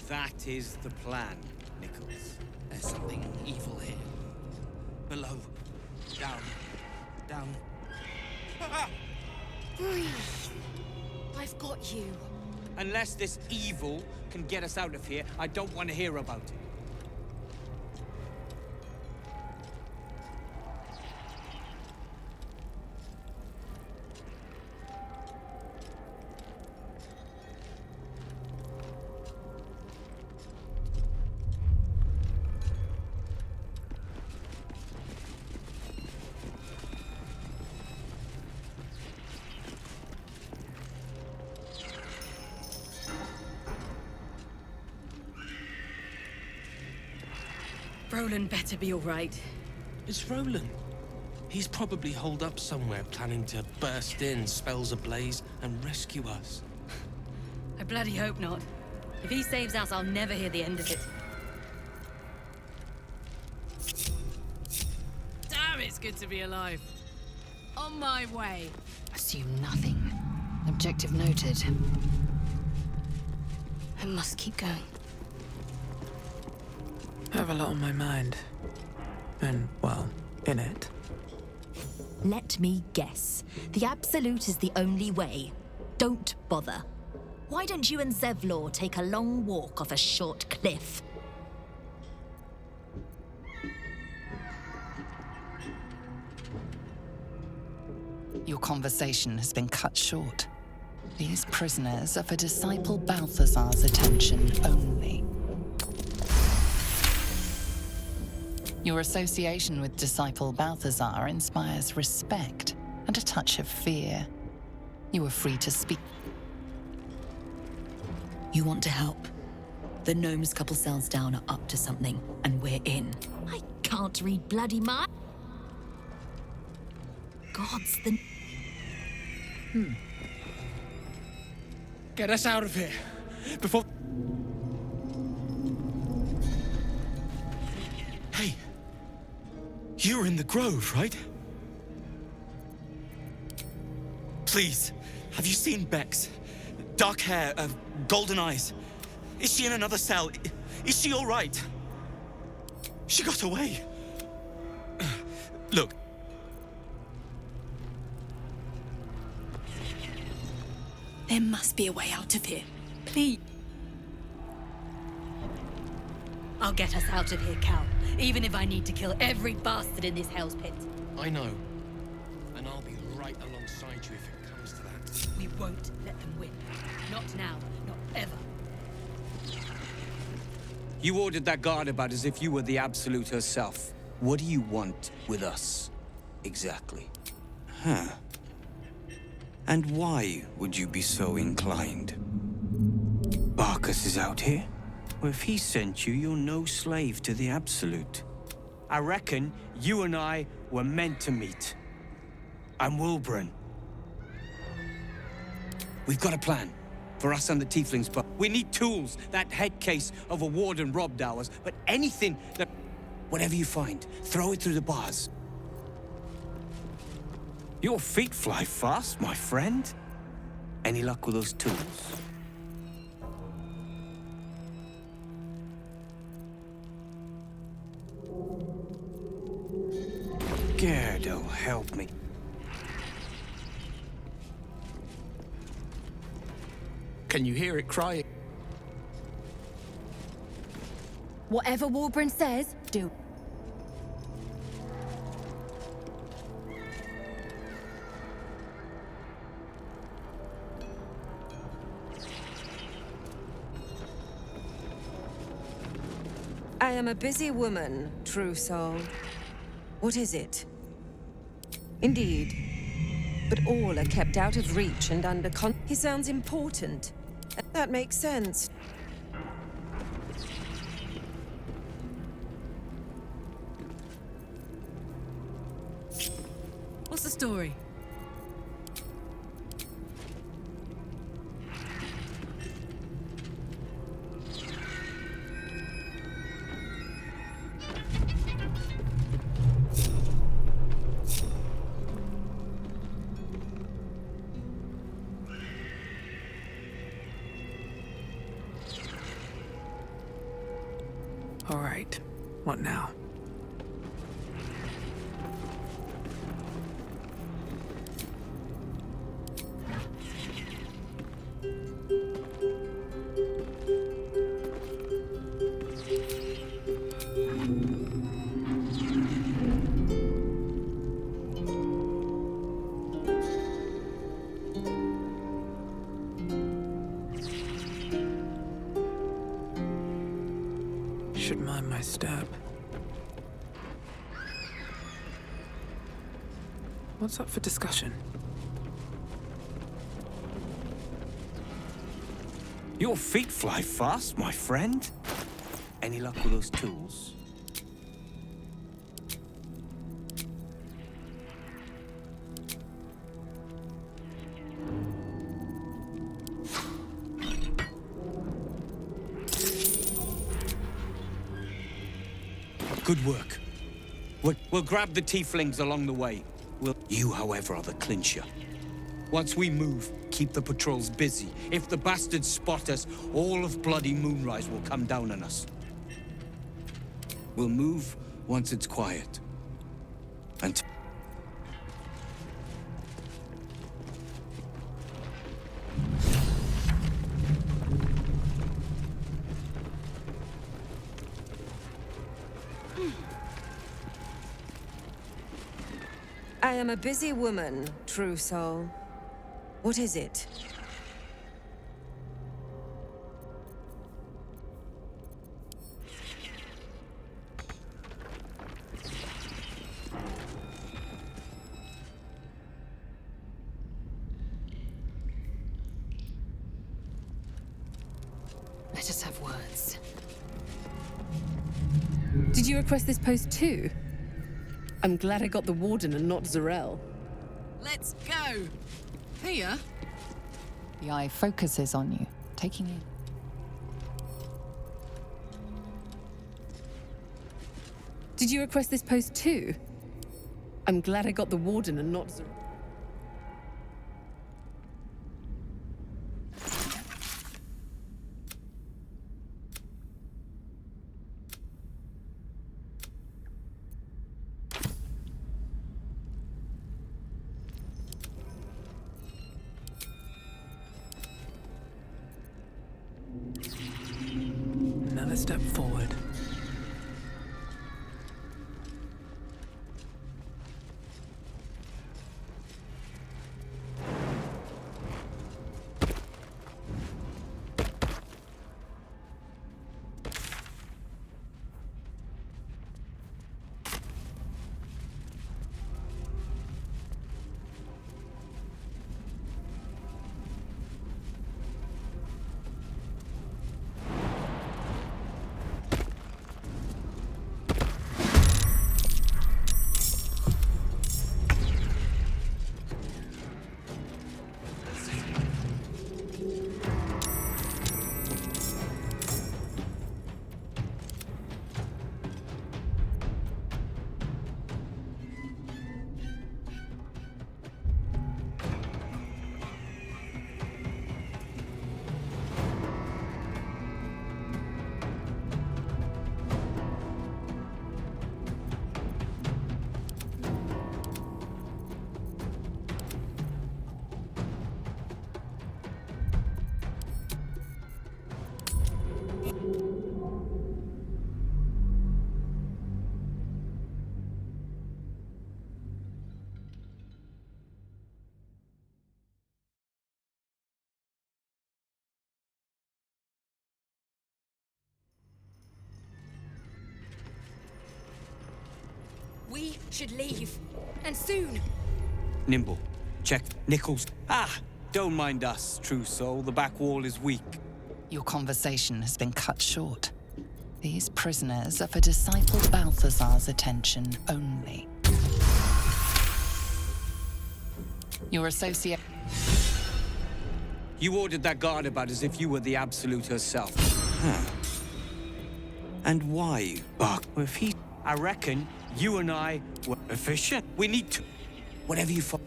That is the plan, Nichols. There's something evil here. Below. Down. Down. Breathe. I've got you. Unless this evil can get us out of here, I don't want to hear about it. Roland better be all right. It's Roland. He's probably holed up somewhere, planning to burst in, spells ablaze, and rescue us. I bloody hope not. If he saves us, I'll never hear the end of it. Damn, it's good to be alive. On my way. Assume nothing. Objective noted. I must keep going. I have a lot on my mind. And, well, in it. Let me guess. The Absolute is the only way. Don't bother. Why don't you and Zevlor take a long walk off a short cliff? Your conversation has been cut short. These prisoners are for Disciple Balthazar's attention only. Your association with Disciple Balthazar inspires respect and a touch of fear. You are free to speak. You want to help? The gnomes couple cells down are up to something, and we're in. I can't read bloody mind. Gods, the... Get us out of here before... Hey, you were in the grove, right? Please, have you seen Bex? Dark hair, golden eyes. Is she in another cell? Is she all right? She got away. Look. There must be a way out of here. Please. I'll get us out of here, Cal. Even if I need to kill every bastard in this hell's pit. I know. And I'll be right alongside you if it comes to that. We won't let them win. Not now, not ever. You ordered that guard about as if you were the Absolute herself. What do you want with us, exactly? Huh. And why would you be so inclined? Barkus is out here? Well, if he sent you, you're no slave to the Absolute. I reckon you and I were meant to meet. I'm Wilburn. We've got a plan. For us and the Tieflings, but we need tools. That head case of a warden robbed ours, but anything that... Whatever you find, throw it through the bars. Your feet fly fast, my friend. Any luck with those tools? Gerdo, help me. Can you hear it crying? Whatever Warburn says, do. I am a busy woman, true soul. What is it? Indeed. But all are kept out of reach and under He sounds important. That makes sense. What's the story? All right. What now? Should mind my step. What's up for discussion? Your feet fly fast, my friend. Any luck with those tools? Good work. We'll grab the tieflings along the way. You, however, are the clincher. Once we move, keep the patrols busy. If the bastards spot us, all of bloody Moonrise will come down on us. We'll move once it's quiet. And I am a busy woman, true soul. What is it? Let us have words. Did you request this post too? I'm glad I got the Warden and not Zarel. Let's go! Here? The eye focuses on you, taking in. Did you request this post too? I'm glad I got the Warden and not Zarel. Another step forward. We should leave. And soon. Nimble, check. Nichols. Ah! Don't mind us, true soul. The back wall is weak. Your conversation has been cut short. These prisoners are for Disciple Balthazar's attention only. Your associate... You ordered that guard about as if you were the Absolute herself. Huh. And why, Buck? If he... I reckon you and I were efficient. We need to... Whatever you find...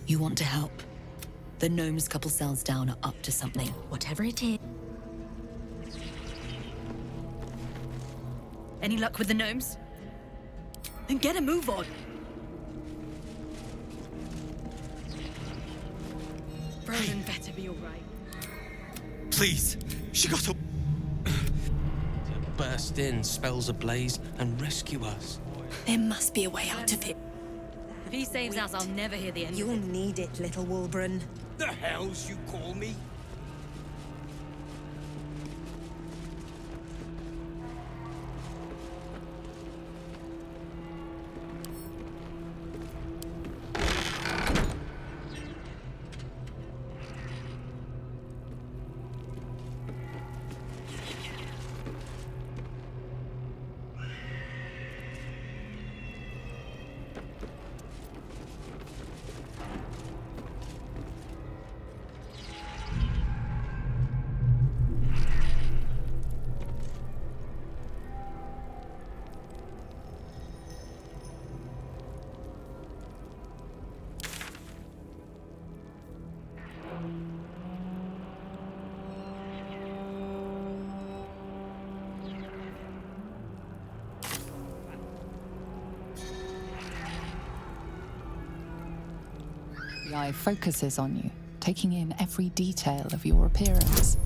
You want to help? The gnomes couple cells down are up to something, whatever it is. Any luck with the gnomes? Then get a move on. Broden better be alright. Please, she got a... To burst in, spells ablaze, and rescue us. There must be a way out of it. If he saves us, I'll never hear the end You'll of it. need it, little Wolbrun. The hells you call me? The eye focuses on you, taking in every detail of your appearance.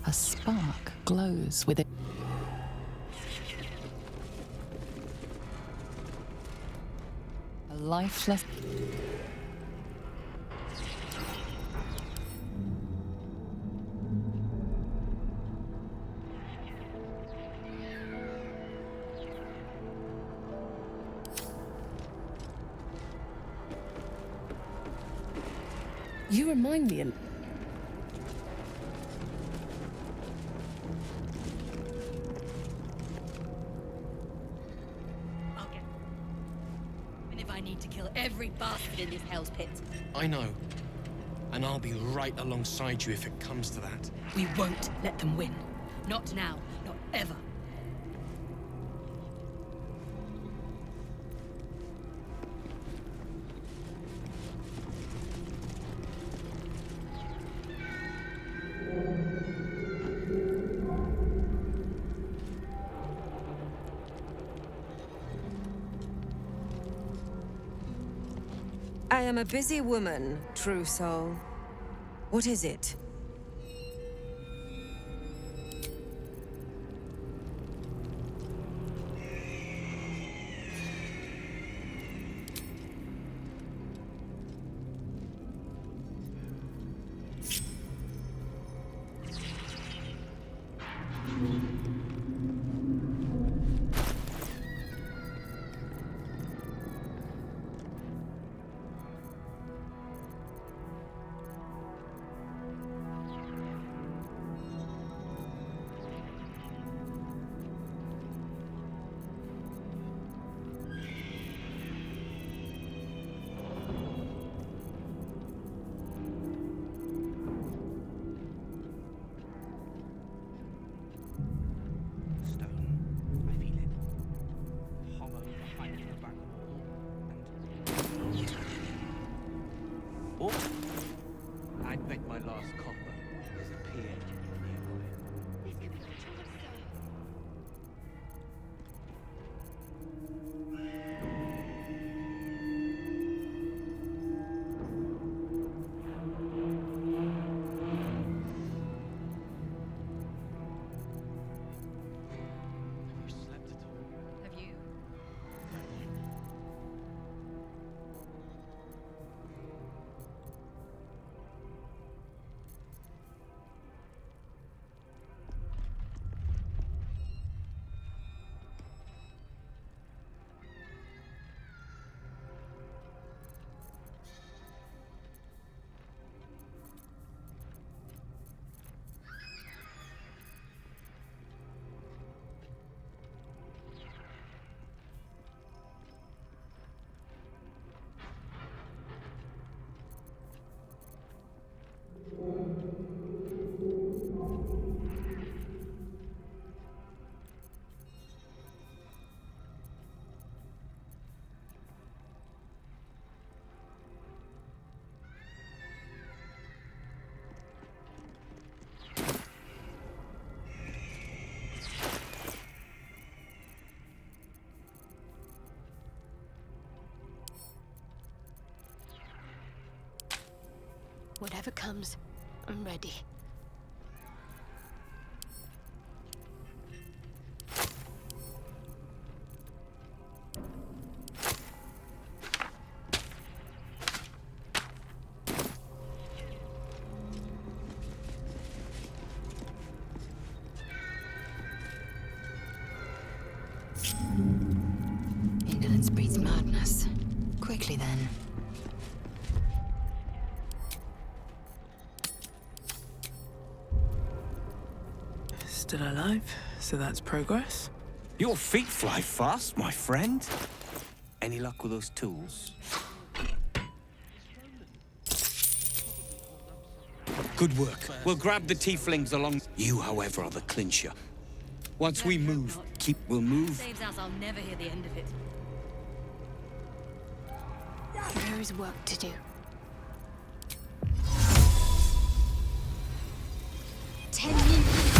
A spark glows within. A lifeless. You remind me. I'll get. Even if I need to kill every bastard in this hell's pit. I know. And I'll be right alongside you if it comes to that. We won't let them win. Not now. Not ever. I am a busy woman, true soul. What is it? Oh, I bet my last copper has appeared nearby. Whatever comes, I'm ready. Indolence breeds madness. Quickly then. Still alive, so that's progress. Your feet fly fast, my friend. Any luck with those tools? Good work. We'll grab the tieflings along. You, however, are the clincher. Once we move, we'll move. Saves us, I'll never hear the end of it. There is work to do. 10 minutes.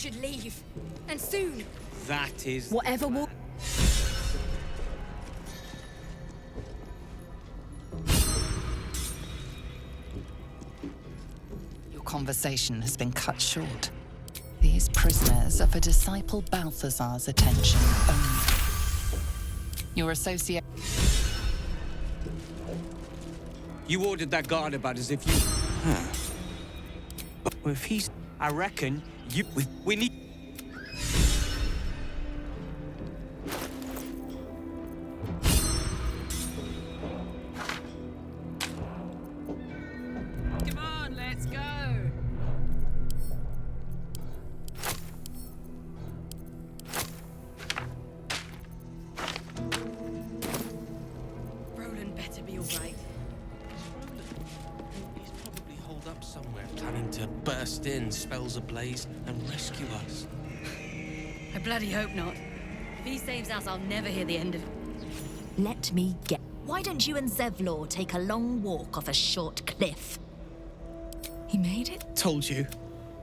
should leave. And soon. That is... Whatever will. Your conversation has been cut short. These prisoners are for Disciple Balthazar's attention only. Your associate... You ordered that guard about as if you... Huh. But if he's... I reckon you... We need... Come on, let's go. Roland better be all right. He's probably holed up somewhere, planning to burst in, spells ablaze, and rescue us. I bloody hope not. If he saves us, I'll never hear the end of it. Let me get. Why don't you and Zevlor take a long walk off a short cliff? He made it? Told you.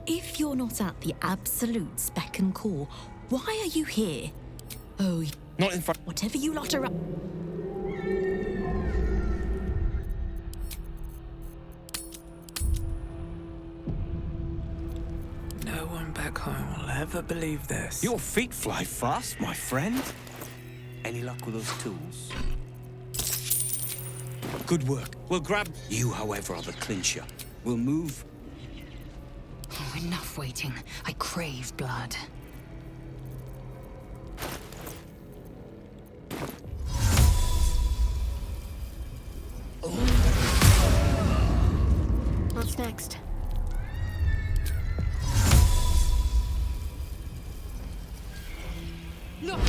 If you're not at the absolute speck and core, why are you here? Oh, not in front. Whatever you lot are up. No one back home will ever believe this. Your feet fly fast, my friend. Any luck with those tools? Good work. We'll grab... You, however, are the clincher. We'll move... Oh, enough waiting. I crave blood. What's next? Look!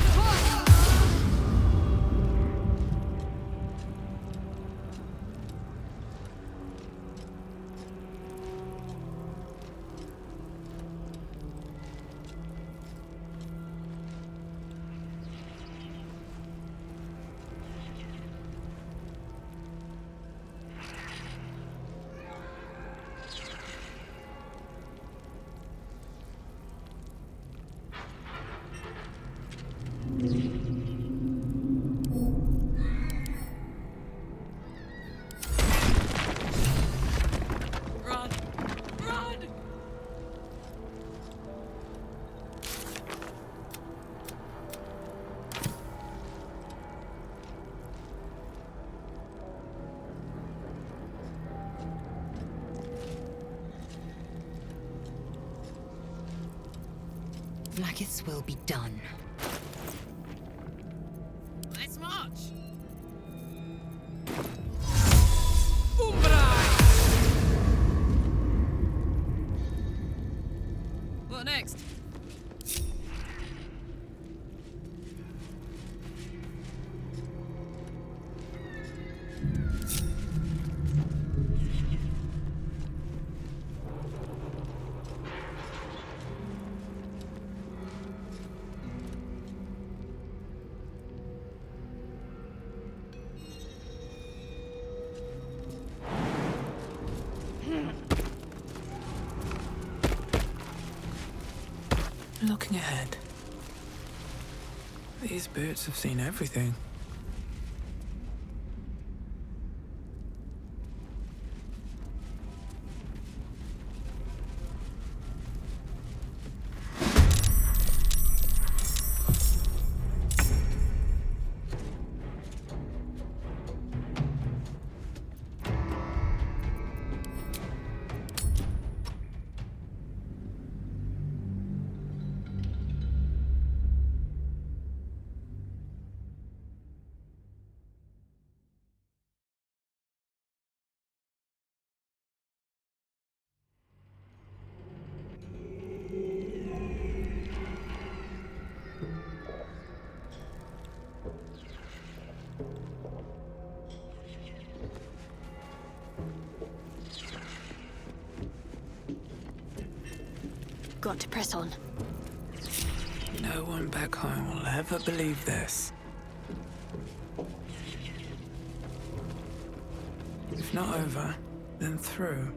Run! Run! Blackith's will be done. Let's march! What next? Looking ahead. These boots have seen everything. Got to press on. No one back home will ever believe this. If not over, then through.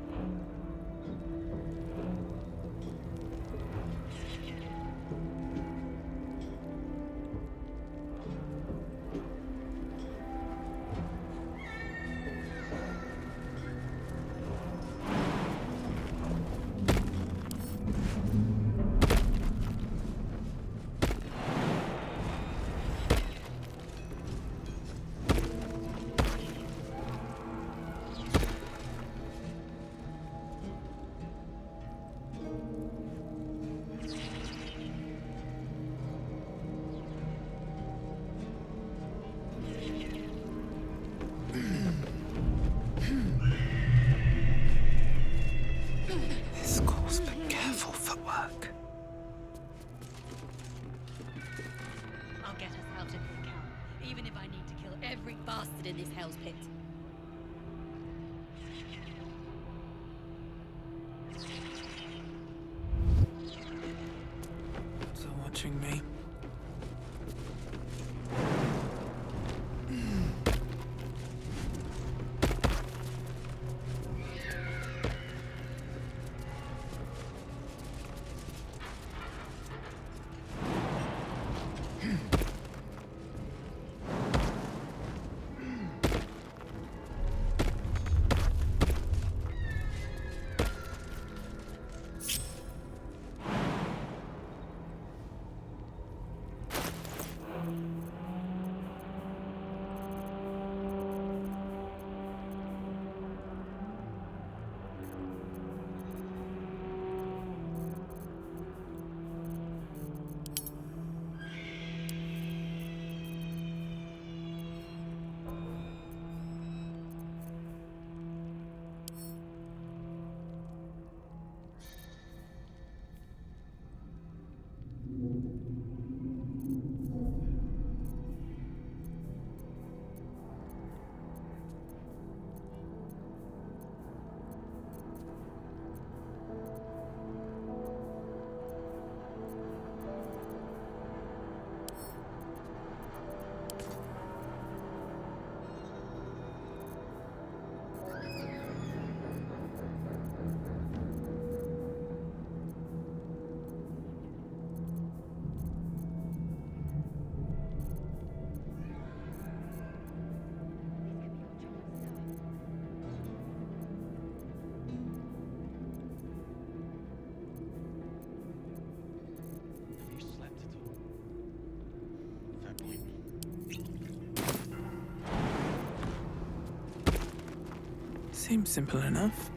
out of here, Cal. Even if I need to kill every bastard in this hell's pit. Still watching me. Seems simple enough.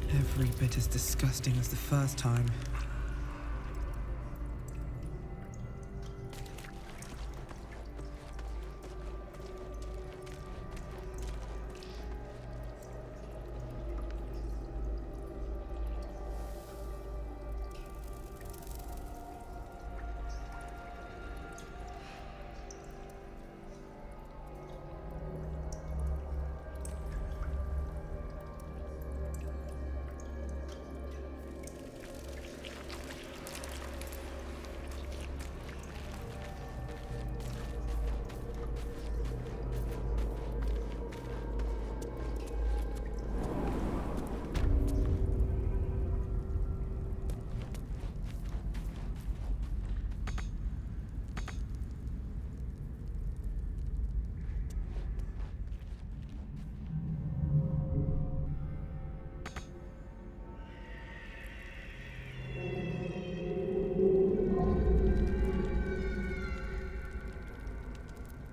Every bit as disgusting as the first time.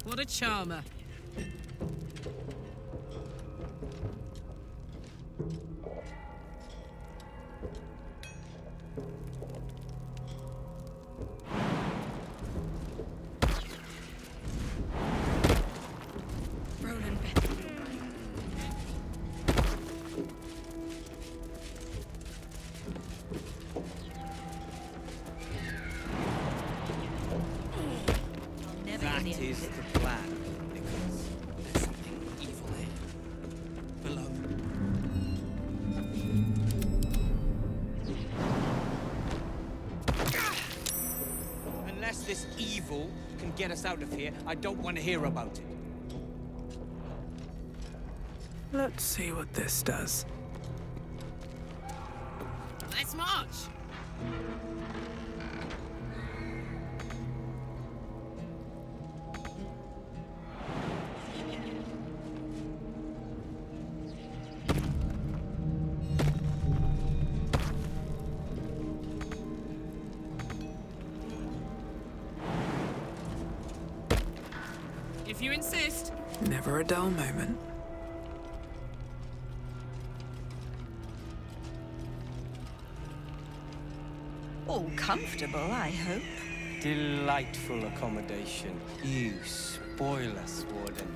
What a charmer. That is the plan, because there's something evil here. Below. Unless this evil can get us out of here, I don't want to hear about it. Let's see what this does. Let's march! If you insist. Never a dull moment. All comfortable, I hope. Delightful accommodation. You spoil us, Warden.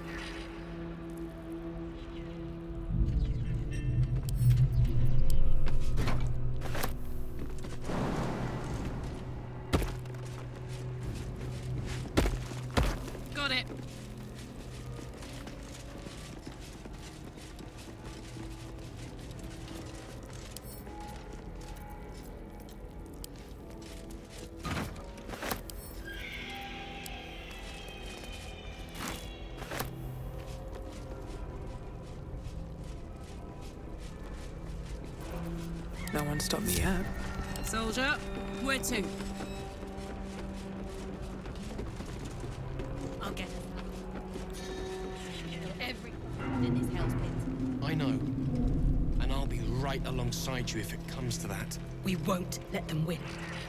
Got it. No one stopped me yet. Soldier, where to? I'll get us out. Kill every bastard in this hell's pit. I know. And I'll be right alongside you if it comes to that. We won't let them win.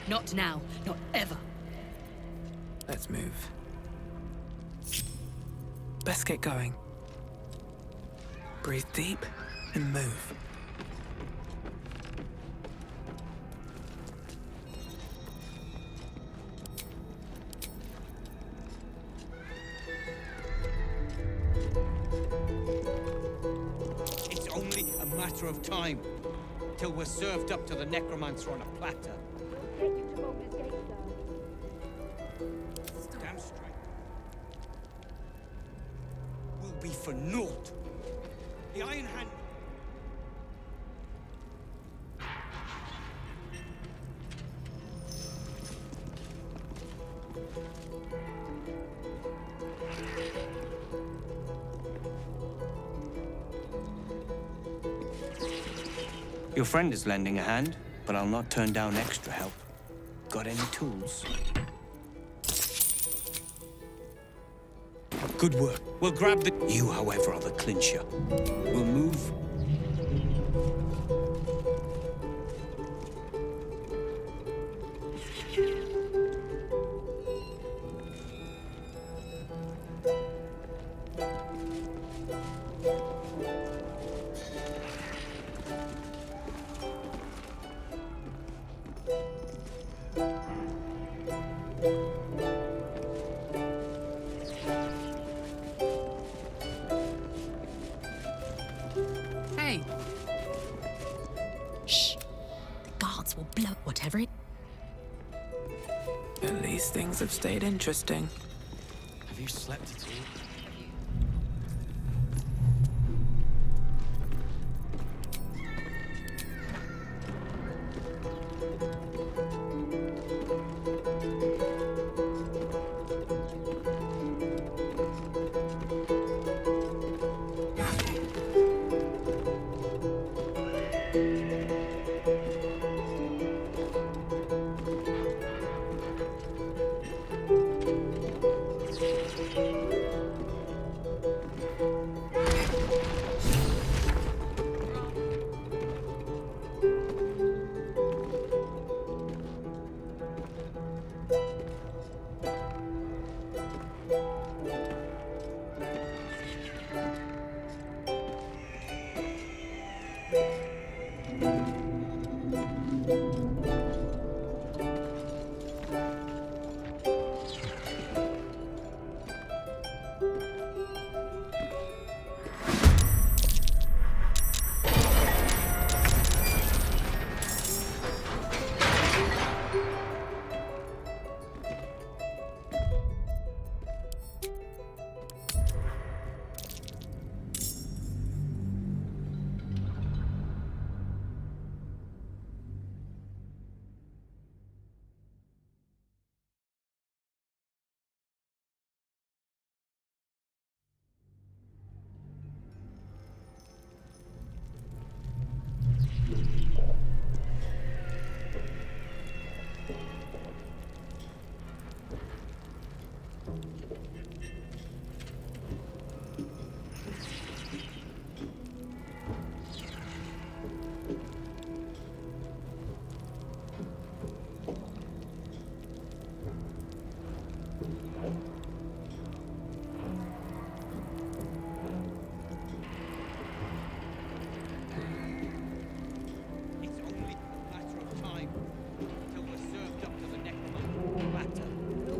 Not now, not ever. Let's move. Let's get going. Breathe deep and move. It's only a matter of time till we're served up to the necromancer on a platter. Damn straight. Will be for naught. The Iron Hand. Your friend is lending a hand, but I'll not turn down extra help. Got any tools? Good work. We'll grab the... You, however, are the clincher. We'll move... Hey. Shh. The guards will blow whatever it... At least things have stayed interesting. Have you slept at all?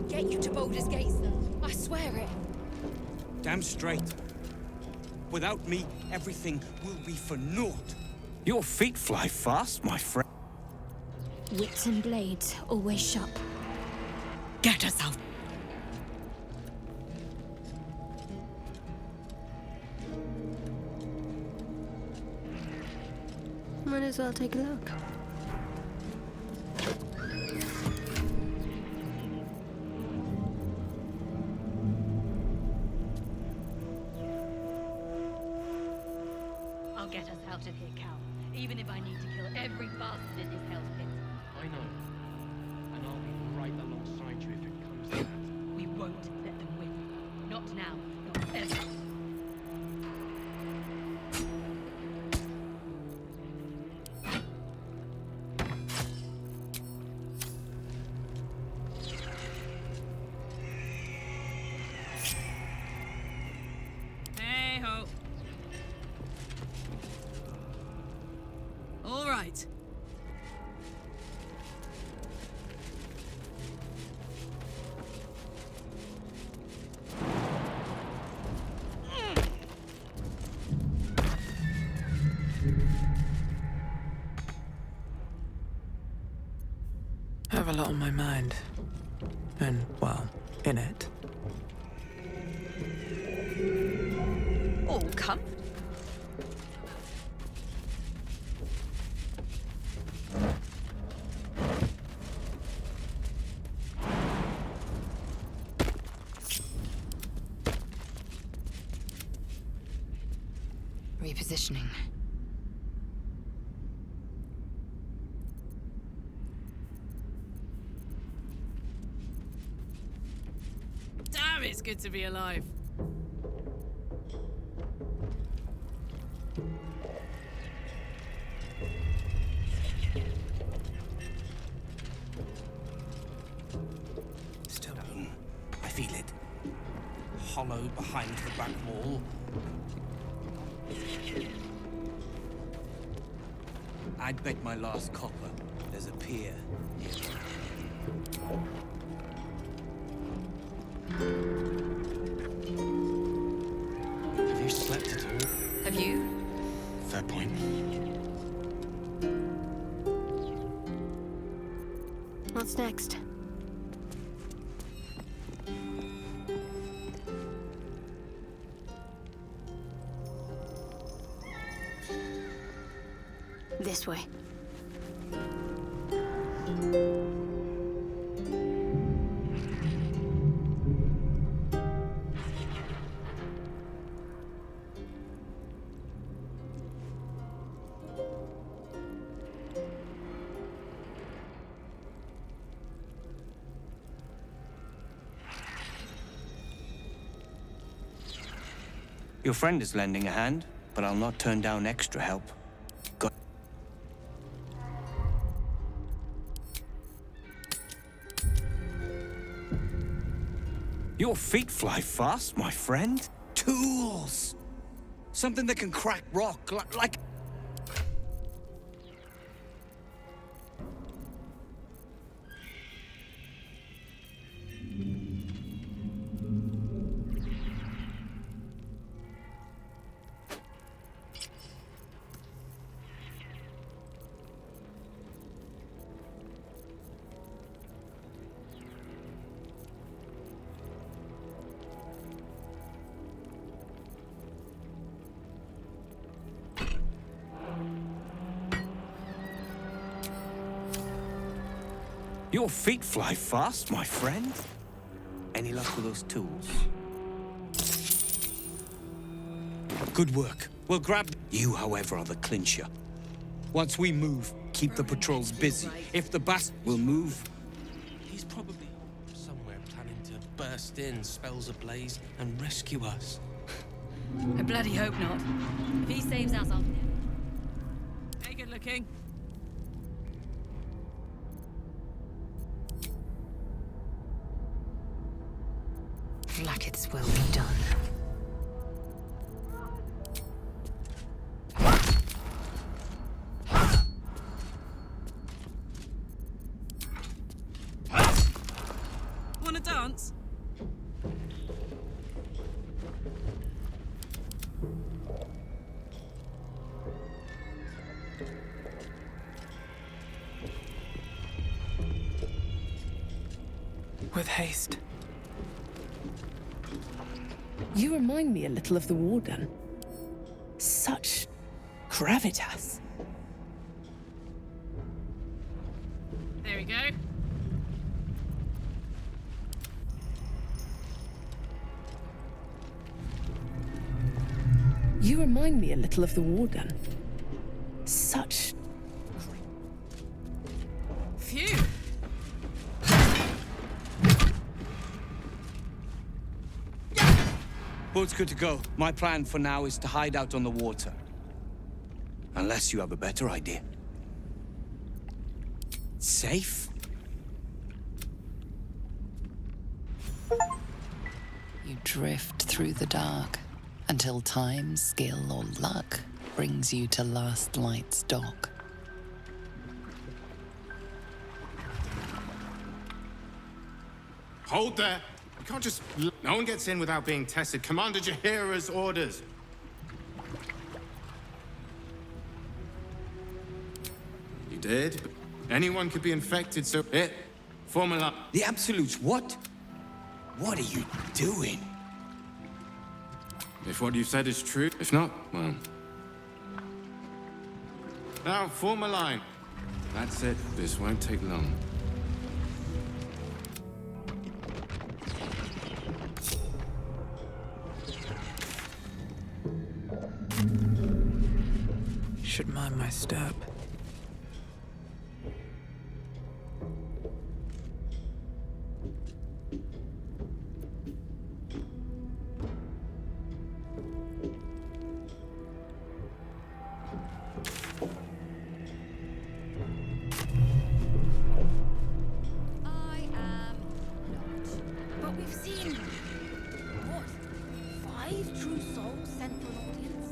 Get you to Balder's Gate, sir. I swear it. Damn straight. Without me, everything will be for naught. Your feet fly fast, my friend. Wits and blades, always sharp. Get us out. Might as well take a look. I'll get us out of here, Cal. Even if I need to kill every bastard in this hell's pit. I know. And I'll be right alongside you if it comes to that. We won't let them win. Not now, not ever. Hey ho. All right. I have a lot on my mind. And, well, in it. All come. Repositioning. Damn, it's good to be alive. Stone. I feel it. Hollow behind the back wall. I'd bet my last copper there's a pier here. Have you slept at all? Have you? Fair point. What's next? This way. Your friend is lending a hand, but I'll not turn down extra help. Got Your feet fly fast, my friend. Tools! Something that can crack rock, like... Your feet fly fast, my friend. Any luck with those tools? Good work. We'll grab... You, however, are the clincher. Once we move, keep the patrols busy. If the bast will move... He's probably somewhere planning to burst in, spells ablaze, and rescue us. I bloody hope not. If he saves us, I'll... Hey, good looking. Blacket's will be done. Wanna dance? with haste. You remind me a little of the Warden. Such gravitas. There we go. You remind me a little of the Warden. Such... Phew. Boat's good to go. My plan for now is to hide out on the water. Unless you have a better idea. Safe? You drift through the dark until time, skill, or luck brings you to Last Light's dock. Hold there! You can't just... No one gets in without being tested. Commander Jaheira's orders. You did? Anyone could be infected, so... Form a line. The Absolutes, what? What are you doing? If what you've said is true, if not, well... Now, form a line. That's it. This won't take long. Should mind my step. I am not. But we've seen... what? 5 true souls sent for an audience?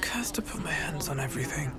Cursed to put my hands on everything.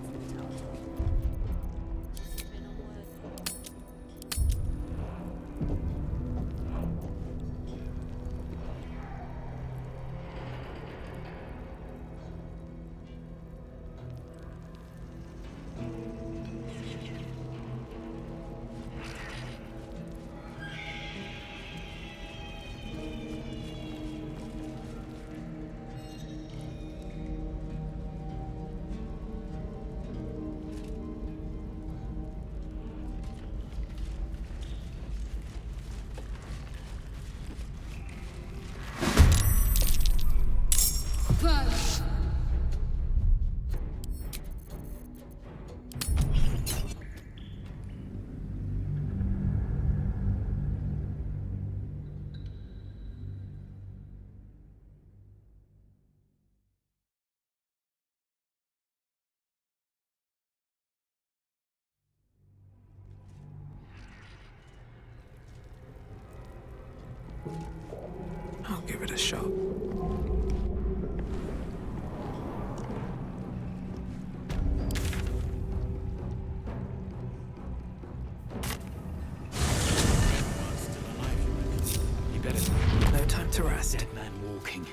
I'll give it a shot. You better... No time to rest. Dead man walking.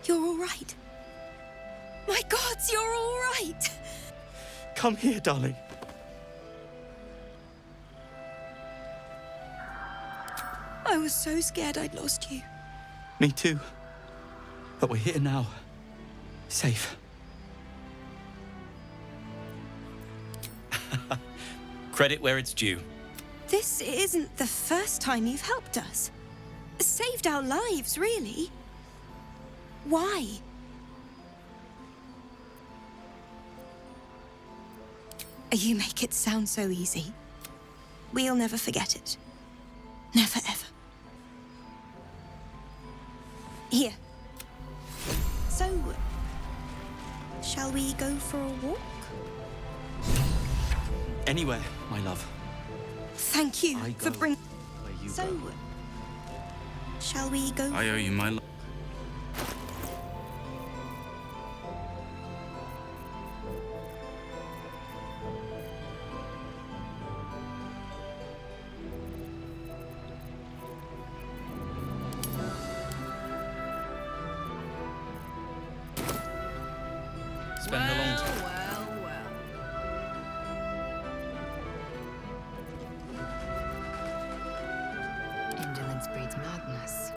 You're all right. My gods, you're all right. Come here, darling. I was so scared I'd lost you. Me too. But we're here now. Safe. Credit where it's due. This isn't the first time you've helped us. Saved our lives, really. Why? You make it sound so easy. We'll never forget it. Never, ever. Here. go for a walk? Anywhere, my love. Thank you I for go bringing. where you So, go. shall we go? I owe you my life. Spend a long time. Indolence breeds madness.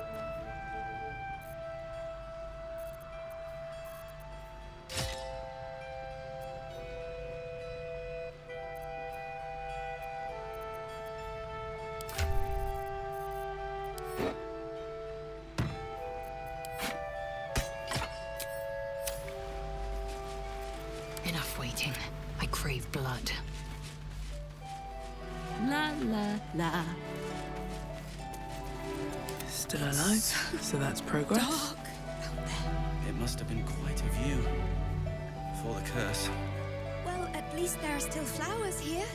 Enough waiting. I crave blood. La la la. Still alive, so that's progress. It must have been quite a view. Before the curse. Well, at least there are still flowers here.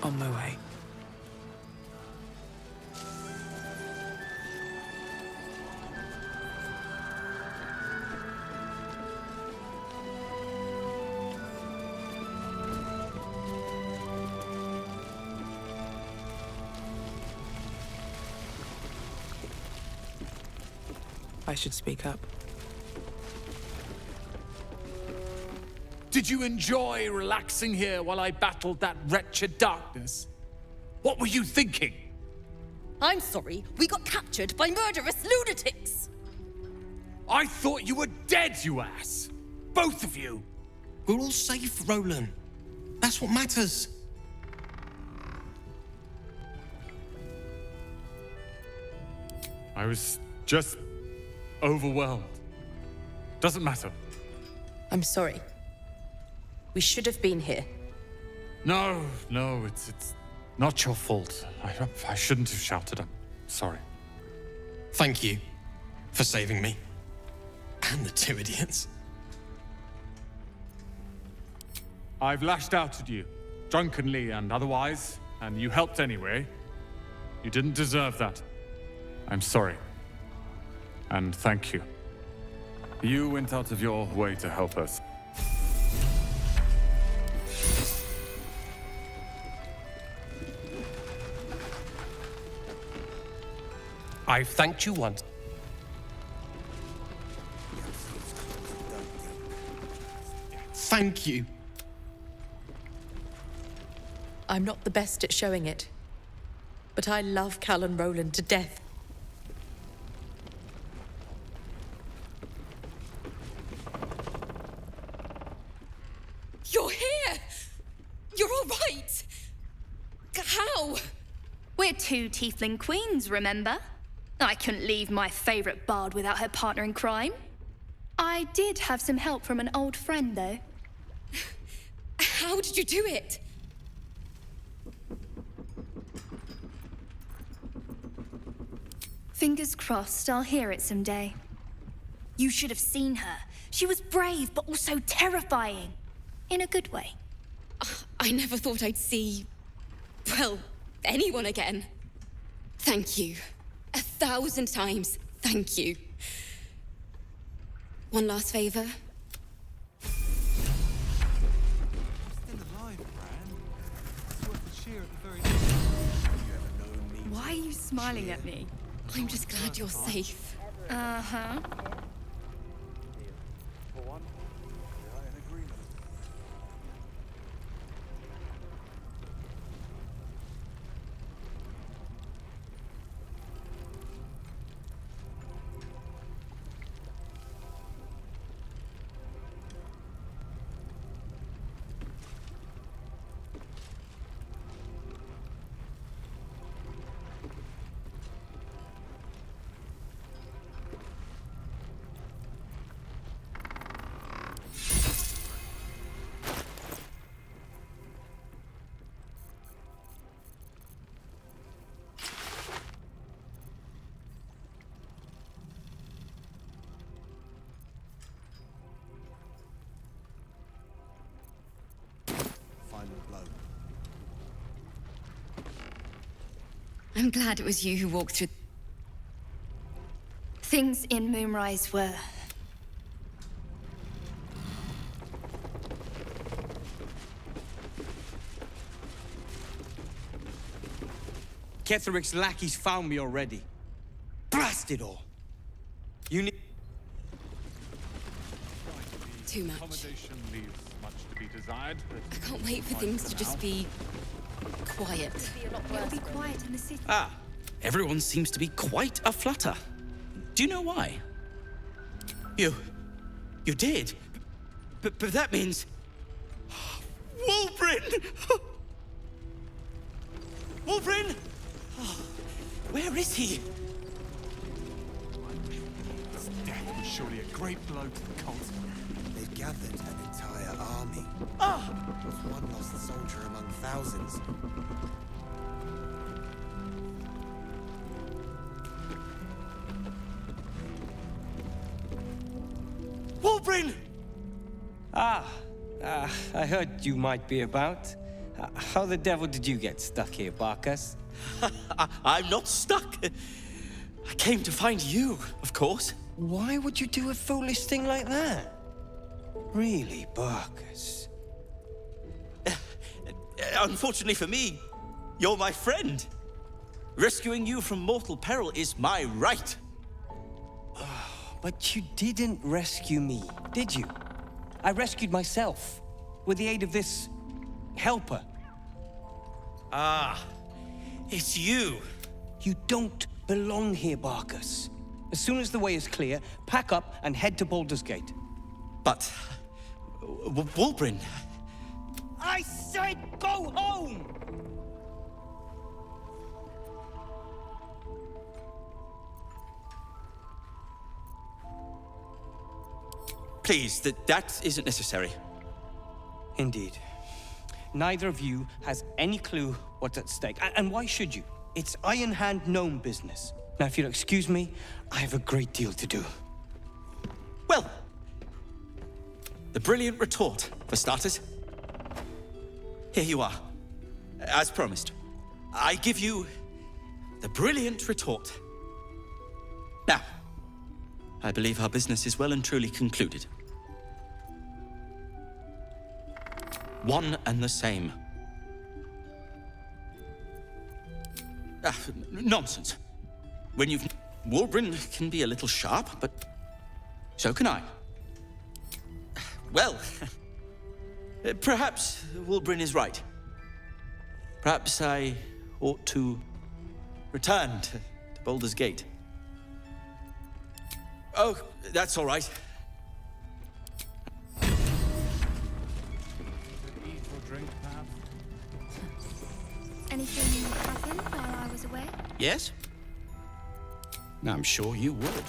On my way. I should speak up. Did you enjoy relaxing here while I battled that wretched darkness? What were you thinking? I'm sorry, we got captured by murderous lunatics! I thought you were dead, you ass! Both of you! We're all safe, Roland. That's what matters. I was just overwhelmed. Doesn't matter. I'm sorry. We should have been here. No, it's not your fault. I shouldn't have shouted. I'm sorry. Thank you for saving me. And the two idiots. I've lashed out at you, drunkenly and otherwise, and you helped anyway. You didn't deserve that. I'm sorry. And thank you. You went out of your way to help us. I've thanked you once. Thank you. I'm not the best at showing it, but I love Cal and Roland to death. You're here! You're all right! How? We're two tiefling queens, remember? I couldn't leave my favorite bard without her partner in crime. I did have some help from an old friend, though. How did you do it? Fingers crossed I'll hear it someday. You should have seen her. She was brave, but also terrifying. In a good way. I never thought I'd see... well, anyone again. Thank you. 1,000 times, thank you. One last favor. Why are you smiling at me? I'm just glad you're safe. Uh-huh. final blow. I'm glad it was you who walked through. Things in Moonrise were... Ketheric's lackeys found me already. Blast it all! You need... Too much. Accommodation leaves much to be desired, but I can't wait for things to just be quiet. It'll be quiet in the city. Ah, everyone seems to be quite a flutter. Do you know why? You did? But that means... Wulbrin! Wulbrin! Oh, where is he? his death was surely a great blow to the cult. They've gathered an entire army. Ah! With one lost soldier among thousands. Wulbrin! I heard you might be about. How the devil did you get stuck here, Barkas? I'm not stuck. I came to find you, of course. Why would you do a foolish thing like that? Really, Barkas? Unfortunately for me, you're my friend. Rescuing you from mortal peril is my right. But you didn't rescue me, did you? I rescued myself, with the aid of this helper. Ah, it's you. You don't belong here, Barkas. As soon as the way is clear, pack up and head to Baldur's Gate. But... Wulbrin... I said go home! Please, that isn't necessary. Indeed. Neither of you has any clue what's at stake. And why should you? It's Iron Hand gnome business. Now, if you'll excuse me, I have a great deal to do. Well, the brilliant retort, for starters. Here you are, as promised. I give you the brilliant retort. Now, I believe our business is well and truly concluded. One and the same. Nonsense. When you've... Wulbrin can be a little sharp, but so can I. Well, perhaps Wulbrin is right. Perhaps I ought to return to Baldur's Gate. Oh, that's all right. Anything happen while I was away? Yes? I'm sure you would.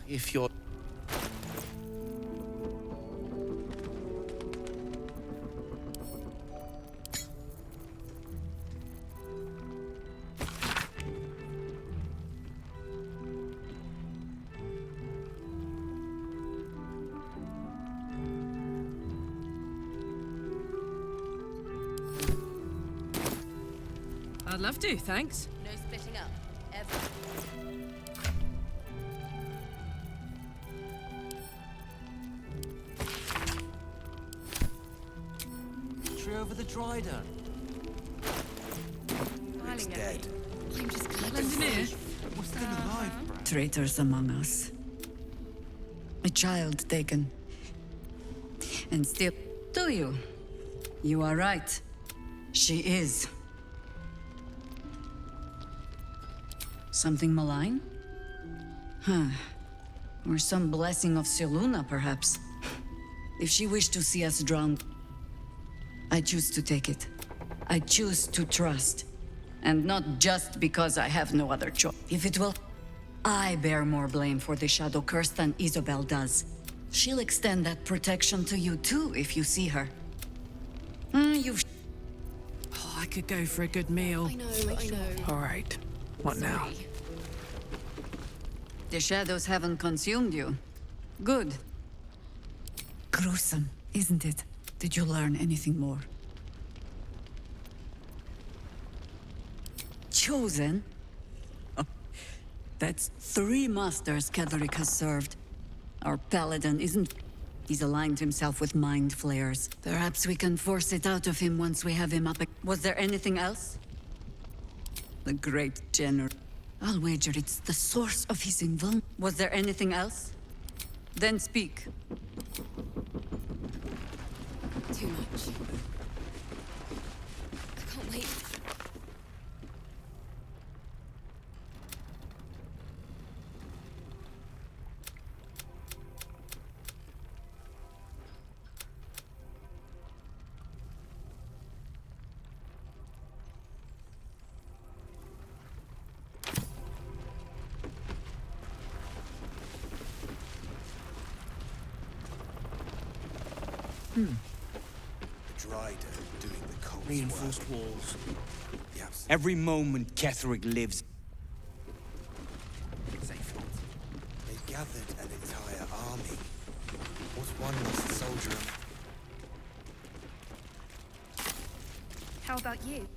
If you're... I'd love to, thanks. No splitting up, ever. Over the Dryder. It's dead. I'm just glad Engineer. We're still alive, Brad. Traitors among us. A child taken. And still... Do you? You are right. She is. Something malign? Huh. Or some blessing of Seluna, perhaps. If she wished to see us drowned, I choose to take it. I choose to trust. And not just because I have no other choice. If it will, I bear more blame for the Shadow Curse than Isabel does. She'll extend that protection to you too, if you see her. Oh, I could go for a good meal. I know. All right. What now? The shadows haven't consumed you. Good. Gruesome, isn't it? Did you learn anything more? Chosen? Oh, that's 3 masters Ketheric has served. Our paladin isn't... He's aligned himself with mind flayers. Perhaps we can force it out of him once we have him up. Was there anything else? The great general. I'll wager it's the source of his invulnerability. Was there anything else? Then speak. Too much. I can't wait. The Drider doing the cold Reinforced work. walls. The abs- Every moment Ketheric lives. They've gathered an entire army. What's one lost soldier? How about you?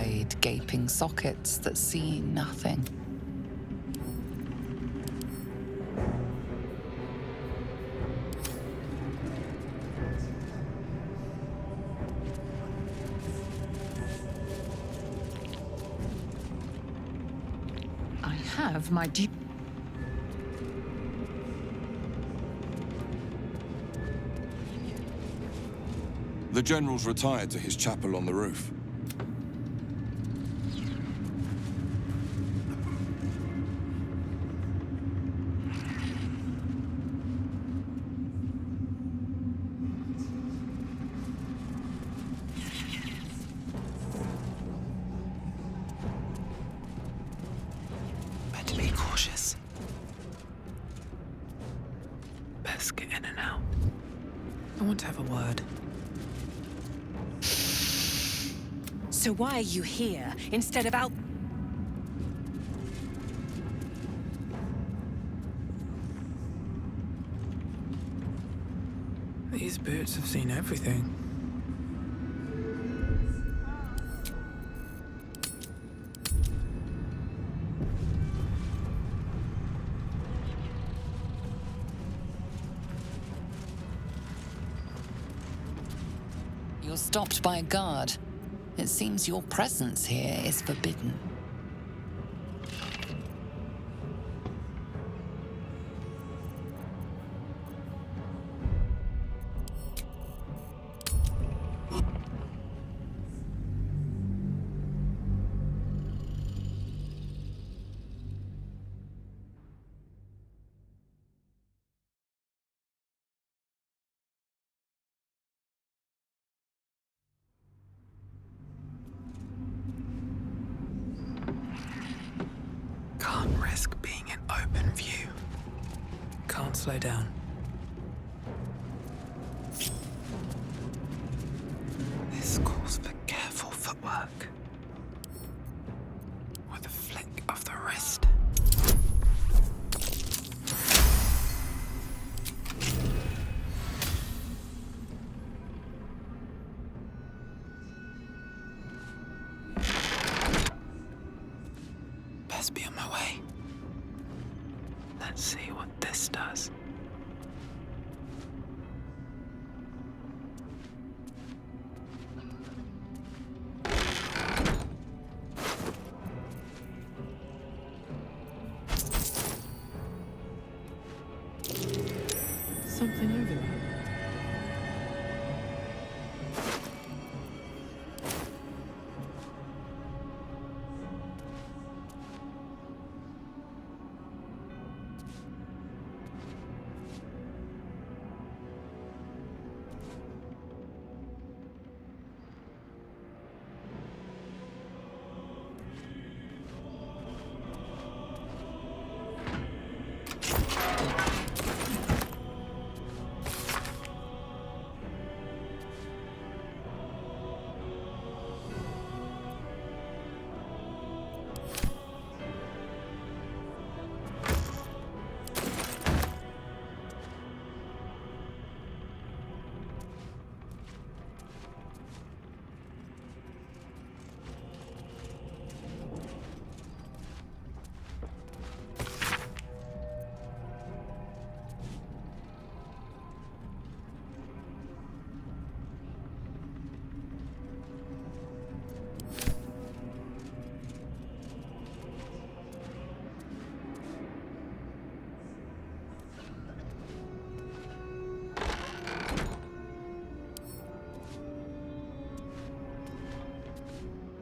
wide, gaping sockets that see nothing. I have my due. The general's retired to his chapel on the roof. Better be cautious. Best get in and out. I want to have a word. So why are you here instead of out? These boots have seen everything. You're stopped by a guard. It seems your presence here is forbidden. Can't risk being in open view. Can't slow down. This calls for careful footwork. With a flick of the wrist. Best be on my way. Let's see what this does. Something over there.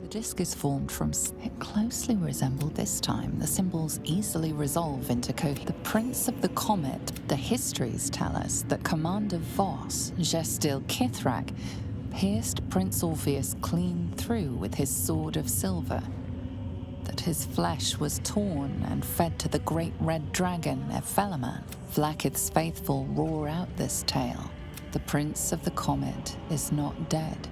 The disc is formed from... It closely resembled this time. The symbols easily resolve into The Prince of the Comet, the histories tell us that Commander Voss, Gestil Kithrak, pierced Prince Orpheus clean through with his sword of silver. That his flesh was torn and fed to the great red dragon, Ephelaman. Vlakith's faithful roar out this tale. The Prince of the Comet is not dead.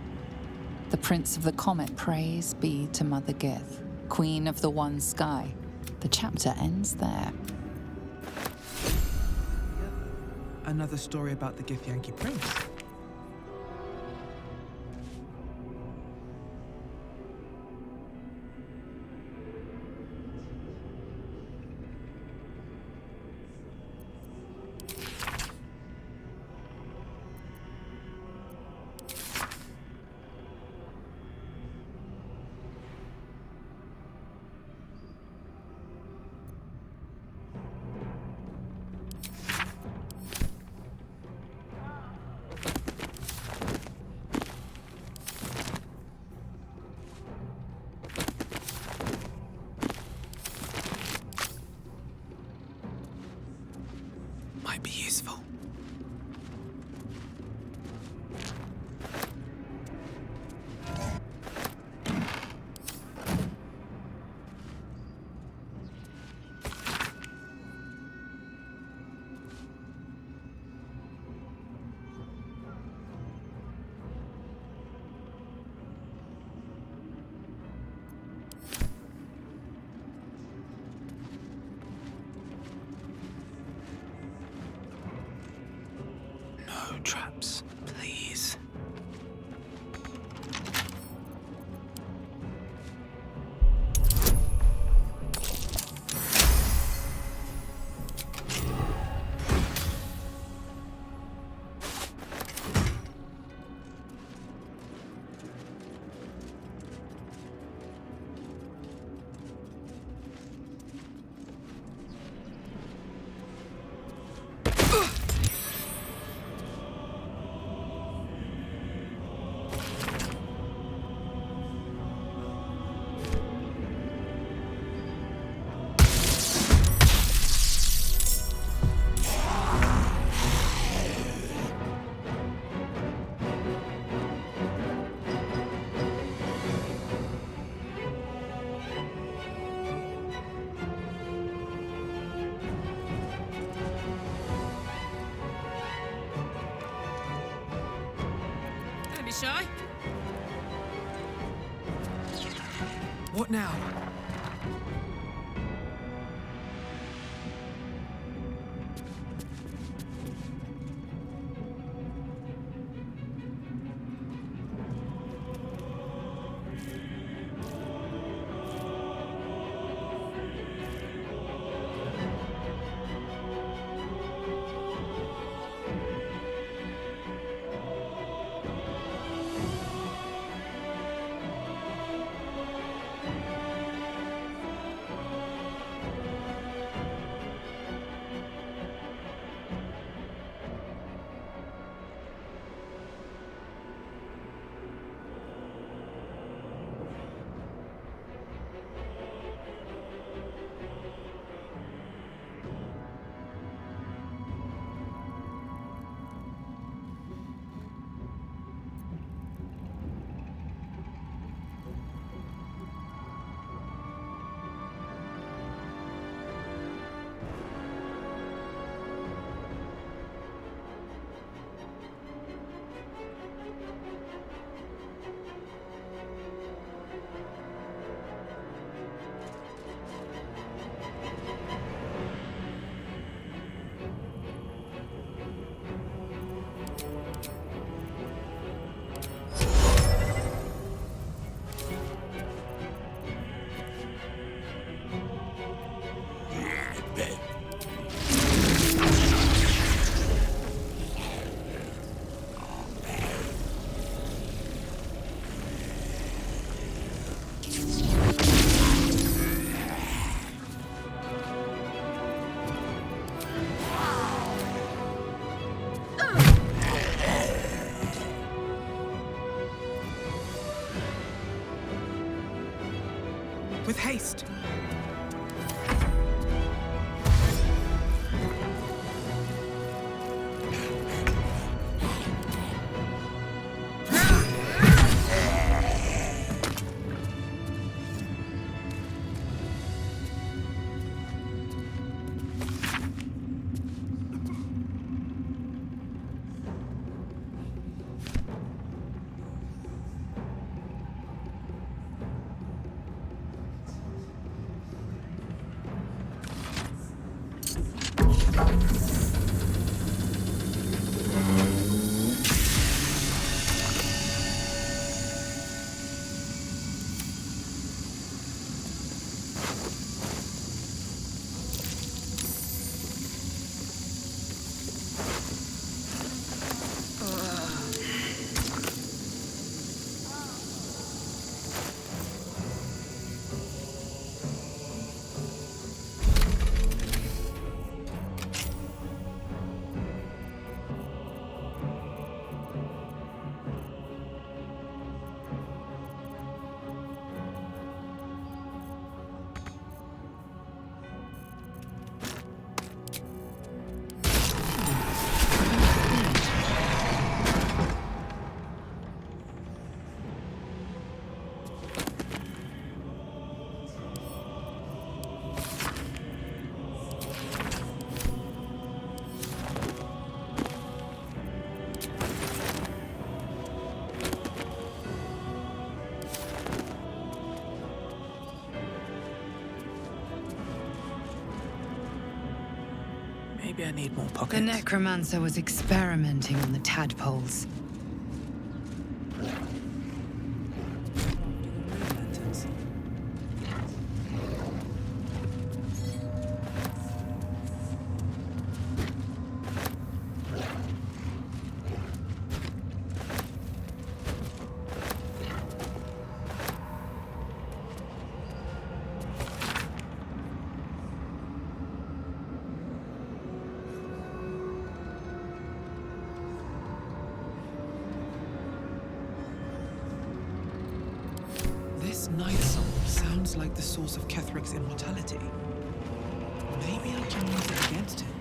The Prince of the Comet, praise be to Mother Gith, Queen of the One Sky. The chapter ends there. Another story about the Githyanki prince. might be useful. No traps, please. Don't be shy. What now? With haste. Maybe I need more The pockets. necromancer was experimenting on the tadpoles. This night song sounds like the source of Kethric's immortality. Maybe I can use it against him.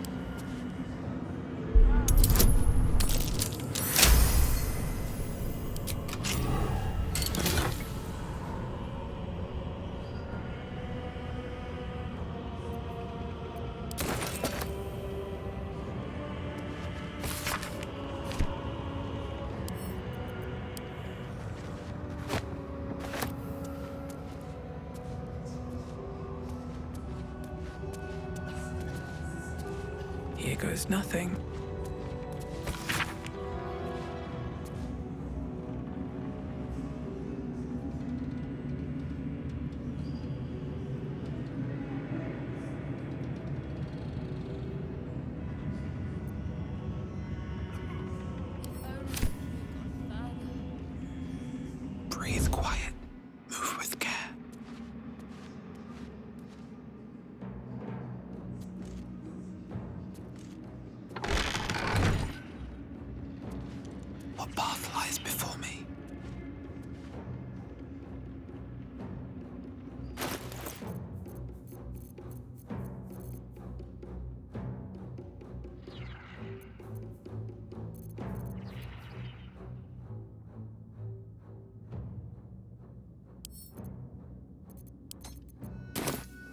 Here goes nothing. Breathe quiet. Move with care. What path lies before me?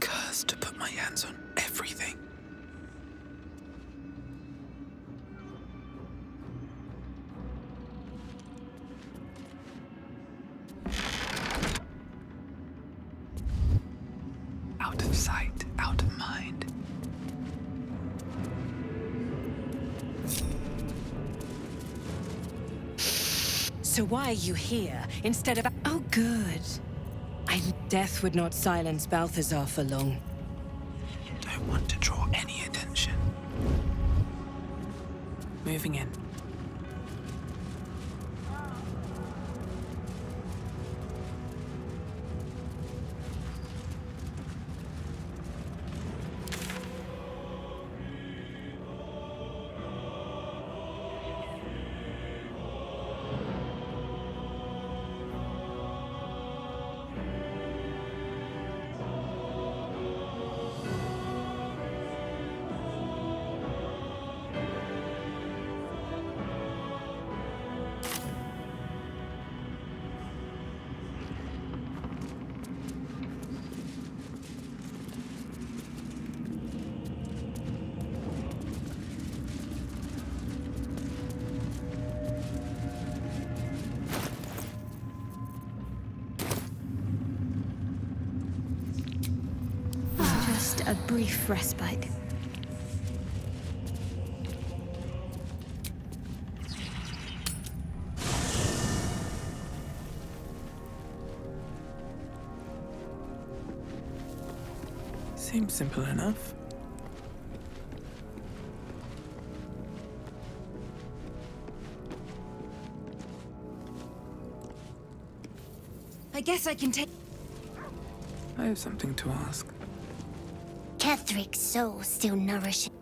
Cursed to put my hands on everything. Out of sight, out of mind. So why are you here instead of... Oh, good. Death would not silence Balthazar for long. Don't want to draw any attention. Moving in. Just a brief respite. Seems simple enough. I guess I can take... I have something to ask. Kethric's soul still nourishing.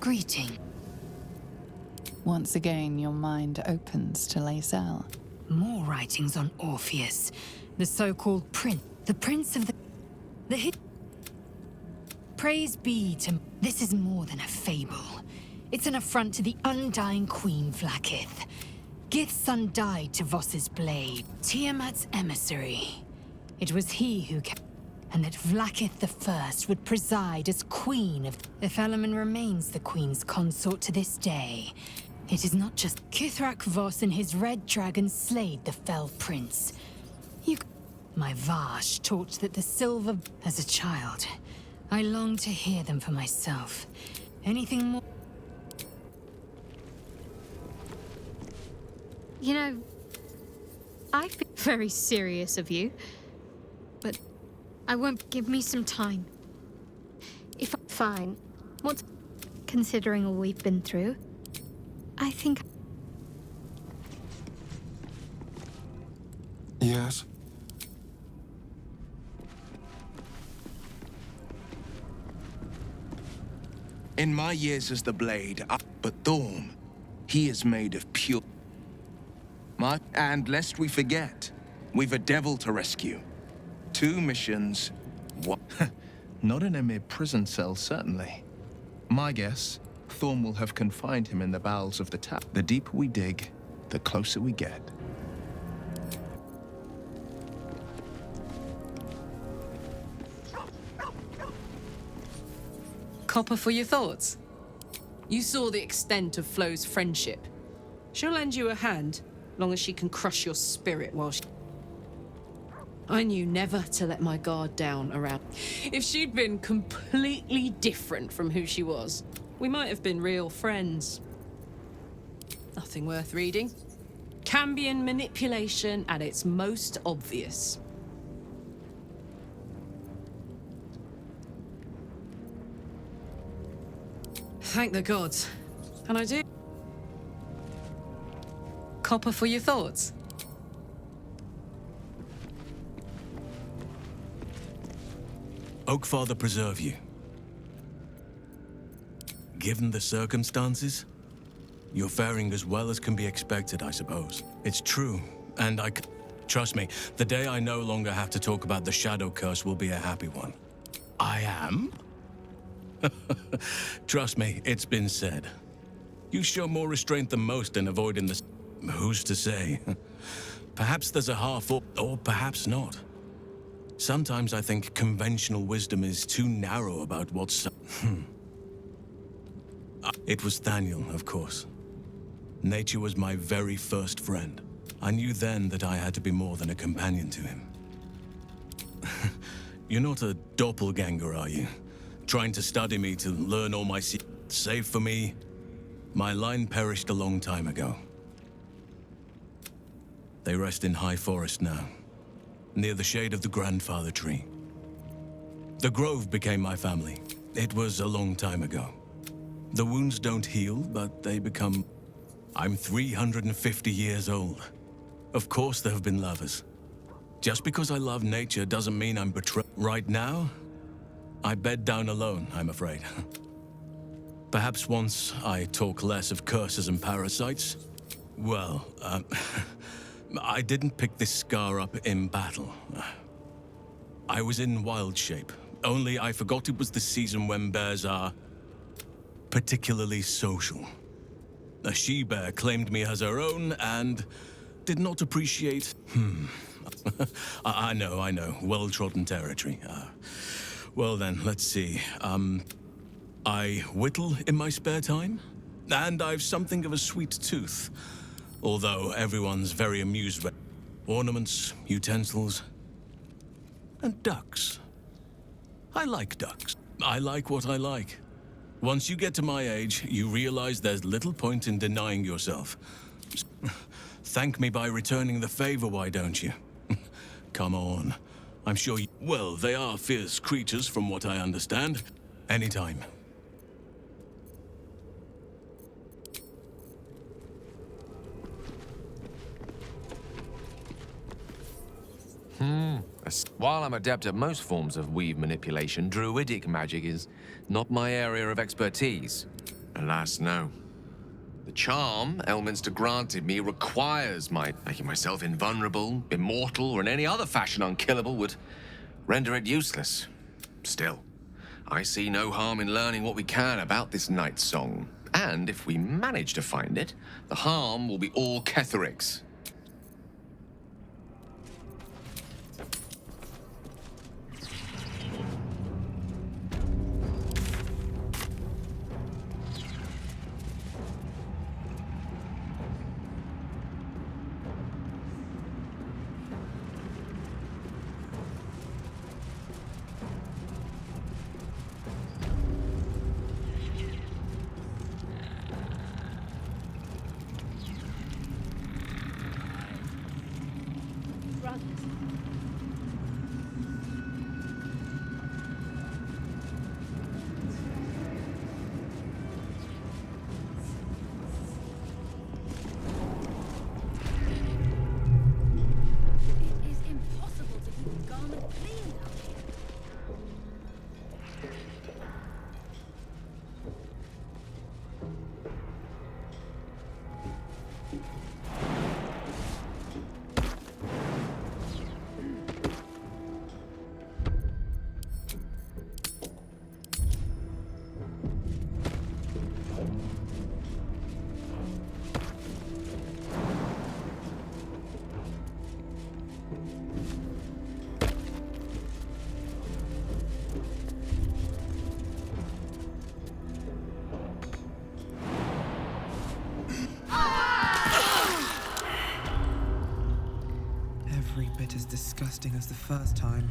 greeting. Once again, your mind opens to Lae'zel. More writings on Orpheus, the so-called prince, the prince of the hit. Praise be to... This is more than a fable. It's an affront to the undying Queen Vlaakith. Gith's son died to Voss's blade, Tiamat's emissary. It was he who kept... And that Vlaakith the First would preside as queen of... If Element remains the queen's consort to this day, it is not just Kithrak Voss and his red dragon slayed the fell prince. My Vash taught that the silver... As a child, I longed to hear them for myself. Anything more... You know, I feel very serious of you, but I won't. Give me some time. If I'm fine, what's... Considering all we've been through, I think... Yes? In my years as the Blade, but Thorm, he is made of pure... And lest we forget, we've a devil to rescue. 2 missions, what? Not in a mere prison cell, certainly. My guess, Thorm will have confined him in the bowels of the tap. The deeper we dig, the closer we get. Copper for your thoughts? You saw the extent of Flo's friendship. She'll lend you a hand, long as she can crush your spirit while she... I knew never to let my guard down around... If she'd been completely different from who she was, we might have been real friends. Nothing worth reading. Cambion manipulation at its most obvious. Thank the gods. And I do... Copper for your thoughts? Oakfather preserve you. Given the circumstances, you're faring as well as can be expected, I suppose. It's true, and trust me, the day I no longer have to talk about the Shadow Curse will be a happy one. I am? Trust me, it's been said. You show more restraint than most in avoiding the... Who's to say? Perhaps there's a half or perhaps not. Sometimes I think conventional wisdom is too narrow about what's... It was Thaniel, of course. Nature was my very first friend. I knew then that I had to be more than a companion to him. You're not a doppelganger, are you? Trying to study me to learn all my secrets. Save for me, my line perished a long time ago. They rest in High Forest now, near the shade of the grandfather tree. The Grove became my family. It was a long time ago. The wounds don't heal, but they become... I'm 350 years old. Of course there have been lovers. Just because I love nature doesn't mean I'm betrayed. Right now, I bed down alone, I'm afraid. Perhaps once I talk less of curses and parasites. Well, I didn't pick this scar up in battle. I was in wild shape, only I forgot it was the season when bears are particularly social. A she-bear claimed me as her own and did not appreciate... I know, well-trodden territory. Well then, let's see. I whittle in my spare time, and I've something of a sweet tooth. Although everyone's very amused with ornaments, utensils, and ducks. I like ducks. I like what I like. Once you get to my age, you realize there's little point in denying yourself. Thank me by returning the favor, why don't you? Come on. I'm sure you... Well, they are fierce creatures from what I understand. Anytime. While I'm adept at most forms of weave manipulation, druidic magic is not my area of expertise. Alas, no. The charm Elminster granted me requires my making myself invulnerable, immortal, or in any other fashion unkillable would render it useless. Still, I see no harm in learning what we can about this night song. And if we manage to find it, the harm will be all Ketheric's. Every bit as disgusting as the first time.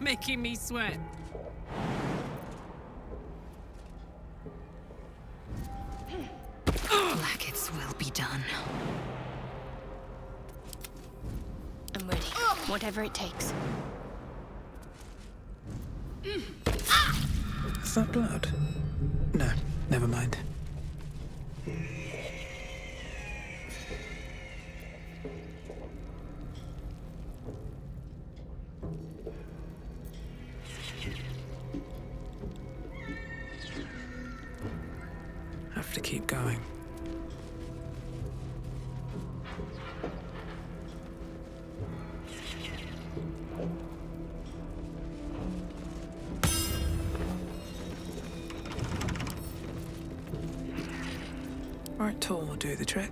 Making me sweat. Blackets will be done. I'm ready. Whatever it takes. Is that blood? No, never mind. Have to keep going. Right tool will do the trick.